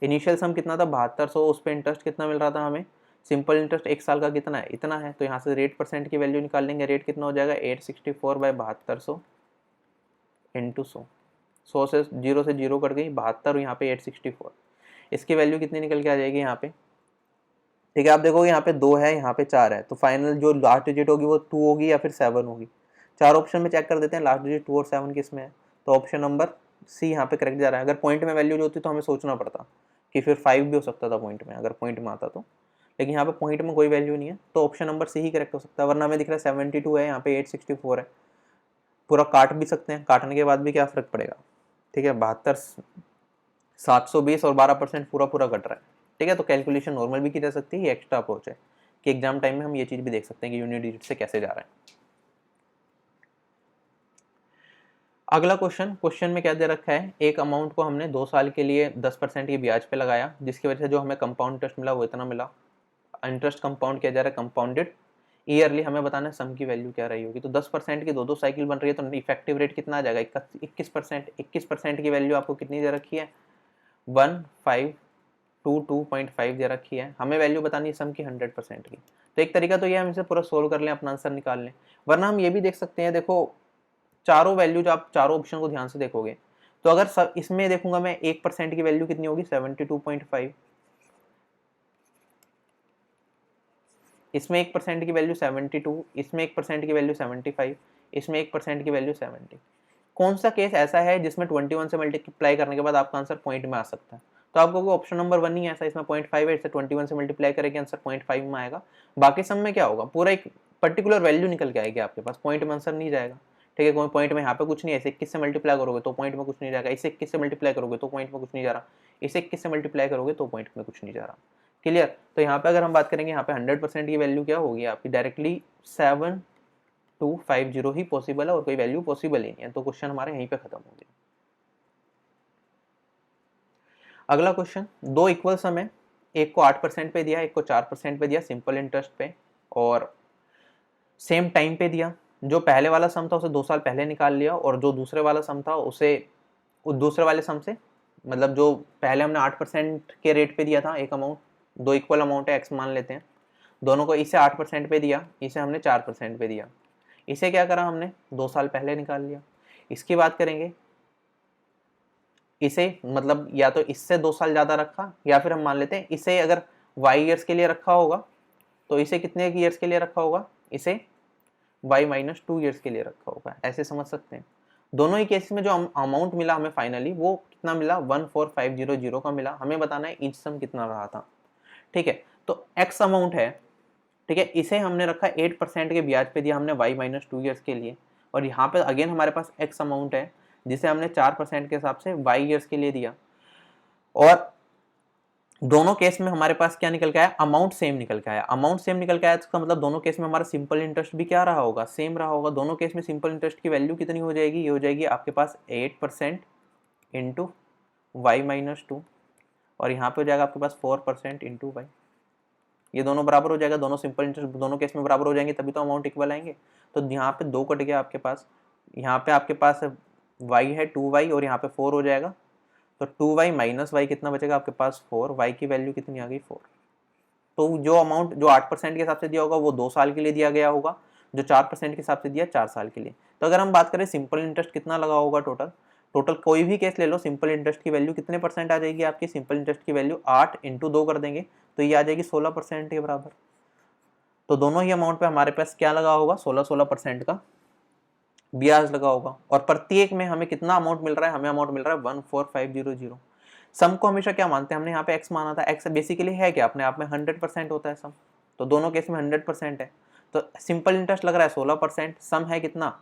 [SPEAKER 1] इनिशियल सम कितना था, 7200, उस पर इंटरेस्ट कितना मिल रहा था हमें, सिंपल इंटरेस्ट 1 साल का कितना है, इतना है। तो यहाँ से रेट परसेंट की वैल्यू निकाल लेंगे, रेट कितना हो जाएगा, 864/7200 इंटू 100, 100 से 0 से 0 कट गई, 72 यहाँ पे 864, इसकी वैल्यू कितनी निकल के आ जाएगी यहाँ पे, ठीक है। आप देखोगे यहाँ पे 2 है, यहाँ पे 4 है, तो फाइनल जो लास्ट डिजिट होगी वो 2 होगी या फिर 7 होगी। 4 ऑप्शन में चेक कर देते हैं लास्ट डिजिट 2 और 7 किस में है, तो ऑप्शन नंबर सी यहाँ पे करेक्ट जा रहा है। अगर पॉइंट में वैल्यू जो होती तो हमें सोचना पड़ता कि फिर 5 भी हो सकता था पॉइंट में, अगर पॉइंट में आता तो, लेकिन यहाँ पे पॉइंट में कोई वैल्यू नहीं है, तो ऑप्शन नंबर सी ही करेक्ट हो सकता है। वरना हमें दिख रहा है 72 है, यहाँ पे 864 है, पूरा काट भी सकते हैं, काटने के बाद भी क्या फर्क पड़ेगा, ठीक है। 72 720 और 12% पूरा पूरा कट रहा है, ठीक है। तो कैलकुलेशन नॉर्मल भी की जा सकती है, ये एक्स्ट्रा अप्रोच है कि एग्जाम टाइम में हम ये चीज़ भी देख सकते हैं कि यूनिट डिजिट से कैसे जा रहा है। अगला क्वेश्चन में क्या दे रखा है, एक अमाउंट को हमने 2 साल के लिए 10% की ब्याज पे लगाया, जिसकी वजह से जो हमें कंपाउंड इंटरेस्ट मिला वो इतना मिला। इंटरेस्ट कंपाउंड किया जा रहा है, कंपाउंडेड ईयरली, हमें बताना है सम की वैल्यू क्या रही होगी। तो 10% की 2 साइकिल बन रही है, तो इफेक्टिव रेट कितना आ जाएगा, 21%। 21% की वैल्यू आपको कितनी दे रखी है, 1550 2.5 दे रखी है, हमें वैल्यू बतानी है सम की 100% की। तो एक तरीका तो ये हम इसे पूरा सोल्व कर लें, अपना आंसर निकाल लें। वरना हम ये भी देख सकते हैं, देखो चारों वैल्यू जो आप चारों ऑप्शन को ध्यान से देखोगे तो अगर सब इसमें देखूंगा मैं 1% की वैल्यू कितनी होगी 72.5, इसमें 1% की वैल्यू 72, इसमें 1% की वैल्यू 75, इसमें 1% की वैल्यू 70। कौन सा केस ऐसा है जिसमें 21 से मल्टीप्लाई करने के बाद आपका आंसर पॉइंट में आ सकता है? तो आपको ऑप्शन नंबर 1 ही ऐसा, इसमें 0.5 है, इससे 21 से मल्टीप्लाई करेंगे आंसर 0.5 में आएगा। बाकी सब में क्या होगा, पूरा एक पर्टिकुलर वैल्यू निकल के आएगी आपके पास, पॉइंट में आंसर नहीं जाएगा। ठीक है, कोई पॉइंट में यहाँ पे कुछ नहीं है, इसे 21 से मल्टीप्लाई करोगे तो पॉइंट में कुछ नहीं जाएगा, इसे 21 से मल्टीप्लाई करोगे तो पॉइंट में कुछ नहीं जा रहा, इसे 21 से मल्टीप्लाई करोगे तो पॉइंट में कुछ नहीं जा रहा। क्लियर? तो यहाँ पे अगर हम बात करेंगे, यहाँ पे 100% की वैल्यू क्या होगी आपकी, डायरेक्टली 7250 ही पॉसिबल है और कोई वैल्यू पॉसिबल ही नहीं है। तो क्वेश्चन हमारे यहीं पे खत्म हो गया। अगला क्वेश्चन, दो इक्वल सम है, एक को 8% पे दिया, एक को 4% पे दिया सिंपल इंटरेस्ट पे, और सेम टाइम पे दिया। जो पहले वाला सम था उसे 2 साल पहले निकाल लिया, और जो दूसरे वाला सम था उसे उस दूसरे वाले सम से, मतलब जो पहले हमने 8% के रेट पे दिया था एक अमाउंट, दो इक्वल अमाउंट है, एक्स मान लेते हैं, दोनों को इसे 8% पे दिया, इसे हमने 4% पे दिया। इसे क्या करा हमने, 2 साल पहले निकाल लिया। इसकी बात करेंगे, इसे मतलब या तो इससे 2 साल ज़्यादा रखा, या फिर हम मान लेते हैं इसे अगर y ईयर्स के लिए रखा होगा तो इसे कितने ईयर्स के लिए रखा होगा, इसे y-2 ईयर्स के लिए रखा होगा, ऐसे समझ सकते हैं। दोनों ही केसेस में जो अमाउंट मिला हमें फाइनली वो कितना मिला, 14500 का मिला। हमें बताना है ईच सम कितना रहा था। ठीक है, तो x अमाउंट है, ठीक है, इसे हमने रखा 8% के ब्याज पे दिया हमने y-2 ईयर्स के लिए, और यहाँ पे अगेन हमारे पास x अमाउंट है जिसे हमने 4% के हिसाब से y ईयर्स के लिए दिया, और दोनों केस में हमारे पास क्या निकल के आया, अमाउंट सेम निकल के आया। अमाउंट सेम निकल के आया इसका मतलब दोनों केस में हमारा सिंपल इंटरेस्ट भी क्या रहा होगा, सेम रहा होगा। दोनों केस में सिंपल इंटरेस्ट की वैल्यू कितनी हो जाएगी, ये हो जाएगी आपके पास 8% इंटू y-2, और यहाँ पे हो जाएगा आपके पास 4% इंटू y। ये दोनों बराबर हो जाएगा, दोनों सिंपल इंटरेस्ट दोनों केस में बराबर हो जाएंगे, तभी तो अमाउंट इक्वल आएंगे। तो यहाँ पे 2 कट गया आपके पास, यहाँ पे आपके पास y है 2y, और यहाँ पे 4 हो जाएगा, तो 2y माइनस y कितना बचेगा आपके पास 4, y की वैल्यू कितनी आ गई 4। तो जो अमाउंट जो 8% के हिसाब से दिया होगा वो 2 साल के लिए दिया गया होगा, जो 4% के हिसाब से दिया 4 साल के लिए। तो अगर हम बात करें सिंपल इंटरेस्ट कितना लगा होगा टोटल कोई भी केस ले लो, सिंपल इंटरेस्ट की वैल्यू कितने परसेंट आ जाएगी आपकी, सिंपल इंटरेस्ट की वैल्यू 8 इंटू 2 कर देंगे तो ये आ जाएगी 16% के बराबर। तो दोनों ही अमाउंट पे हमारे पास क्या लगा होगा, 16% का ब्याज लगा होगा, और प्रत्येक में हमें कितना अमाउंट मिल रहा है, हमें अमाउंट मिल रहा है 14500। सम को हमेशा क्या मानते हैं, हमने यहाँ पे x माना था, x बेसिकली है क्या अपने आप में 100% होता है सम, तो दोनों केस में 100% है। तो सिंपल इंटरेस्ट लग रहा है 16%, सम है कितना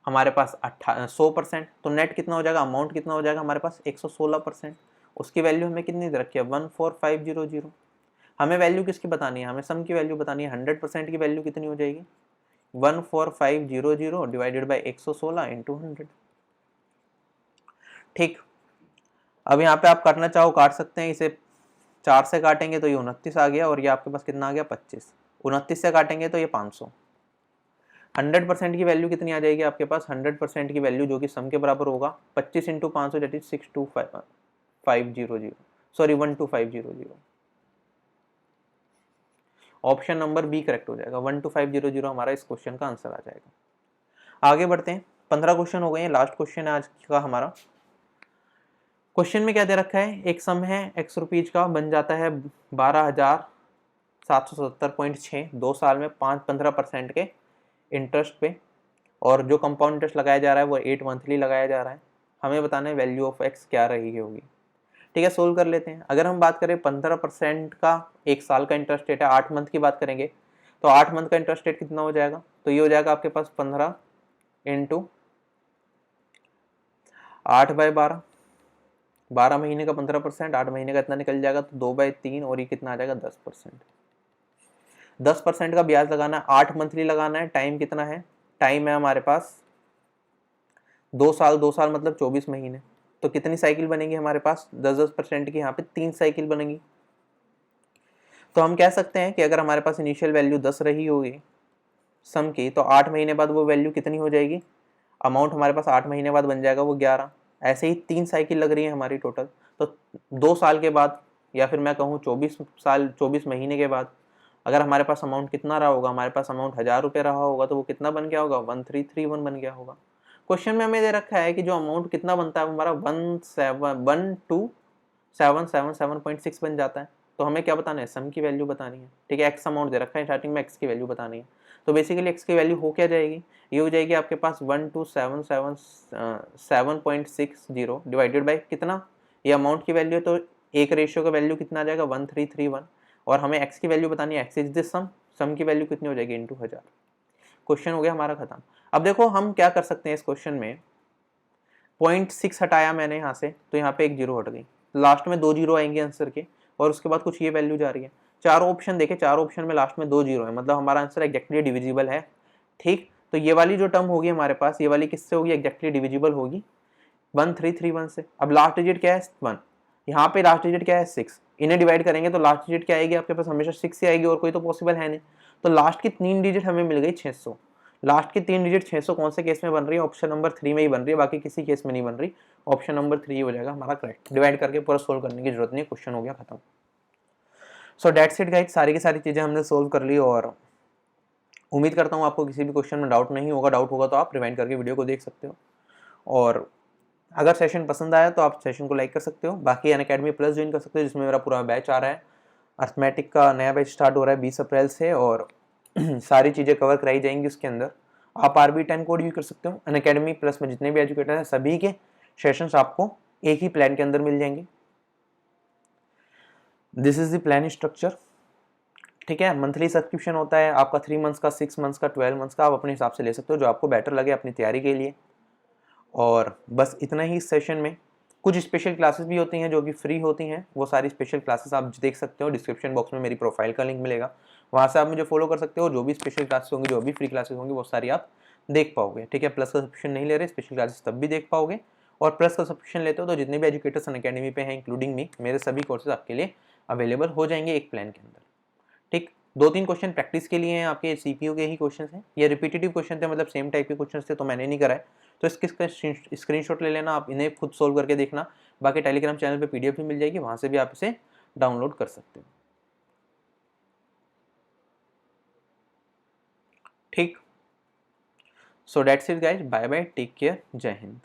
[SPEAKER 1] हमारे पास 100%, तो नेट कितना हो जाएगा, अमाउंट कितना हो जाएगा हमारे पास 116%। उसकी वैल्यू हमें कितनी दे रखी है 14500। हमें वैल्यू किसकी बतानी है, हमें सम की वैल्यू बतानी है। 100% की वैल्यू कितनी हो जाएगी 14500 डिवाइडेड बाई 116 इंटू 100। ठीक, अब यहाँ पे आप काटना चाहो काट सकते हैं, इसे 4 से काटेंगे तो ये 29 आ गया, और ये आपके पास कितना आ गया 25। 29 से काटेंगे तो ये 500। 100% की वैल्यू कितनी आ जाएगी आपके पास, 100% की वैल्यू जो कि सम के बराबर होगा 25 into 500 that is 62500, sorry 12500। Option number B correct हो जाएगा, 12500 हमारा इस क्वेश्चन का आंसर आ जाएगा। आगे बढ़ते हैं, 15 क्वेश्चन हो गए हैं, लास्ट क्वेश्चन है आज का हमारा। क्वेश्चन में क्या दे रखा है, एक सम है x रुपीज का, बन जाता है 12,770.6, 2 साल में 15% के इंटरेस्ट पे, और जो कंपाउंड इंटरेस्ट लगाया जा रहा है वो 8 मंथली लगाया जा रहा है। हमें बताना है वैल्यू ऑफ x क्या रही होगी। ठीक है, सोल्व कर लेते हैं। अगर हम बात करें 15% का 1 साल का इंटरेस्ट रेट है, 8 मंथ की बात करेंगे तो 8 मंथ का इंटरेस्ट रेट कितना हो जाएगा, तो ये हो जाएगा आपके पास 15 इंटू 8/12, 12 महीने का 15%, 8 महीने का इतना निकल जाएगा तो 2/3, और ये कितना आ जाएगा 10%। 10% का ब्याज लगाना है, 8 मंथली लगाना है, टाइम कितना है, टाइम है हमारे पास 2 साल, 2 साल मतलब 24 महीने, तो कितनी साइकिल बनेगी हमारे पास 10% की, यहाँ पे 3 साइकिल बनेगी। तो हम कह सकते हैं कि अगर हमारे पास इनिशियल वैल्यू 10 रही होगी सम की, तो 8 महीने बाद वो वैल्यू कितनी हो जाएगी, अमाउंट हमारे पास 8 महीने बाद बन जाएगा वो 11। ऐसे ही 3 साइकिल लग रही है हमारी टोटल, तो 2 साल के बाद या फिर मैं कहूँ 24 महीने के बाद अगर हमारे पास अमाउंट कितना रहा होगा, हमारे पास अमाउंट 1000 रुपये रहा होगा, तो वो कितना बन गया होगा, 1331 बन गया होगा। क्वेश्चन में हमें दे रखा है कि जो अमाउंट कितना बनता है हमारा 12777.6 बन जाता है। तो हमें क्या बताना है, सम की वैल्यू बतानी है। ठीक है, एक्स अमाउंट दे रखा है, स्टार्टिंग में एक्स की वैल्यू बतानी है। तो बेसिकली एक्स की वैल्यू हो क्या जाएगी, ये हो जाएगी आपके पास 12777.60 डिवाइडेड बाई कितना, ये अमाउंट की वैल्यू है, तो एक रेशियो का वैल्यू कितना आ जाएगा 1331, और हमें एक्स की वैल्यू बतानी है, एक्स इज द सम की वैल्यू कितनी हो जाएगी इंटू 1000। क्वेश्चन हो गया हमारा खत्म। अब देखो हम क्या कर सकते हैं इस क्वेश्चन में, 0.6 हटाया मैंने यहाँ से, तो यहाँ पे एक जीरो हट गई, लास्ट में 2 जीरो आएंगे आंसर के, और उसके बाद कुछ ये वैल्यू जा रही है। चारों ऑप्शन देखे, चारों ऑप्शन में लास्ट में 2 जीरो है, मतलब हमारा आंसर एग्जैक्टली डिविजिबल है। ठीक, तो ये वाली जो टर्म होगी हमारे पास, ये वाली किससे होगी, एग्जैक्टली डिविजिबल होगी 1331 से। अब लास्ट डिजिट क्या है 1, यहाँ पे लास्ट डिजिट क्या है 6, इन्हें डिवाइड करेंगे तो लास्ट डिजिट क्या आएगी आपके पास, हमेशा 6 ही आएगी, और कोई तो पॉसिबल है नहीं। तो लास्ट की 3 डिजिट हमें मिल गई 600। लास्ट की 3 डिजिट 600 कौन से केस में बन रही है, ऑप्शन नंबर 3 में ही बन रही है, बाकी किसी केस में नहीं बन रही। ऑप्शन नंबर 3 हो जाएगा हमारा करेक्ट। डिवाइड करके पूरा सोल्व करने की जरूरत नहीं, क्वेश्चन हो गया खत्म। सो डेट्स इट गाइस, सारी की सारी चीजें हमने सोल्व कर ली, और उम्मीद करता हूँ आपको किसी भी क्वेश्चन में डाउट नहीं होगा। डाउट होगा तो आप रिवाइंड करके वीडियो को देख सकते हो, और अगर सेशन पसंद आया तो आप सेशन को लाइक कर सकते हो। बाकी अनअकैडमी प्लस ज्वाइन कर सकते हो, जिसमें मेरा पूरा बैच आ रहा है। अर्थमेटिक का नया बैच स्टार्ट हो रहा है 20 अप्रैल से, और सारी चीज़ें कवर कराई जाएंगी उसके अंदर। आप RB10 कोड यूज कर सकते हो। अनअकैडमी प्लस में जितने भी एजुकेटर हैं सभी के सेशंस आपको एक ही प्लान के अंदर मिल जाएंगे। This is the plan structure. ठीक है, मंथली सब्सक्रिप्शन होता है आपका 3 मंथ्स का, 6 मंथ्स का, 12 मंथ्स का, आप अपने हिसाब से ले सकते हो जो आपको बेटर लगे अपनी तैयारी के लिए। और बस इतना ही इस सेशन में। कुछ स्पेशल क्लासेस भी होती हैं जो कि फ्री होती हैं, वो सारी स्पेशल क्लासेस आप देख सकते हो। डिस्क्रिप्शन बॉक्स में मेरी प्रोफाइल का लिंक मिलेगा, वहाँ से आप मुझे फॉलो कर सकते हो। जो भी स्पेशल क्लासेस होंगी, जो भी फ्री क्लासेस होंगी, वो सारी आप देख पाओगे। ठीक है, प्लस का सब्सक्रिप्शन नहीं ले रहे, स्पेशल क्लासेस तब भी देख पाओगे। और प्लस का सब्सक्रिप्शन लेते हो तो जितने भी एजुकेटर्स अनअकैडमी पे हैं, इंक्लूडिंग मी, मेरे सभी कोर्सेज आपके लिए अवेलेबल हो जाएंगे एक प्लान के अंदर। ठीक, 2-3 क्वेश्चन प्रैक्टिस के लिए हैं, आपके CPU के ही क्वेश्चन हैं। ये रिपीटेटिव क्वेश्चन थे, मतलब सेम टाइप के क्वेश्चन थे, तो मैंने नहीं करा है। तो इसके स्क्रीनशॉट ले लेना, आप इन्हें खुद सोल्व करके देखना। बाकी टेलीग्राम चैनल पे PDF भी मिल जाएगी, वहां से भी आप इसे डाउनलोड कर सकते हो। ठीक, so that's it guys, bye bye, take care, जय हिंद।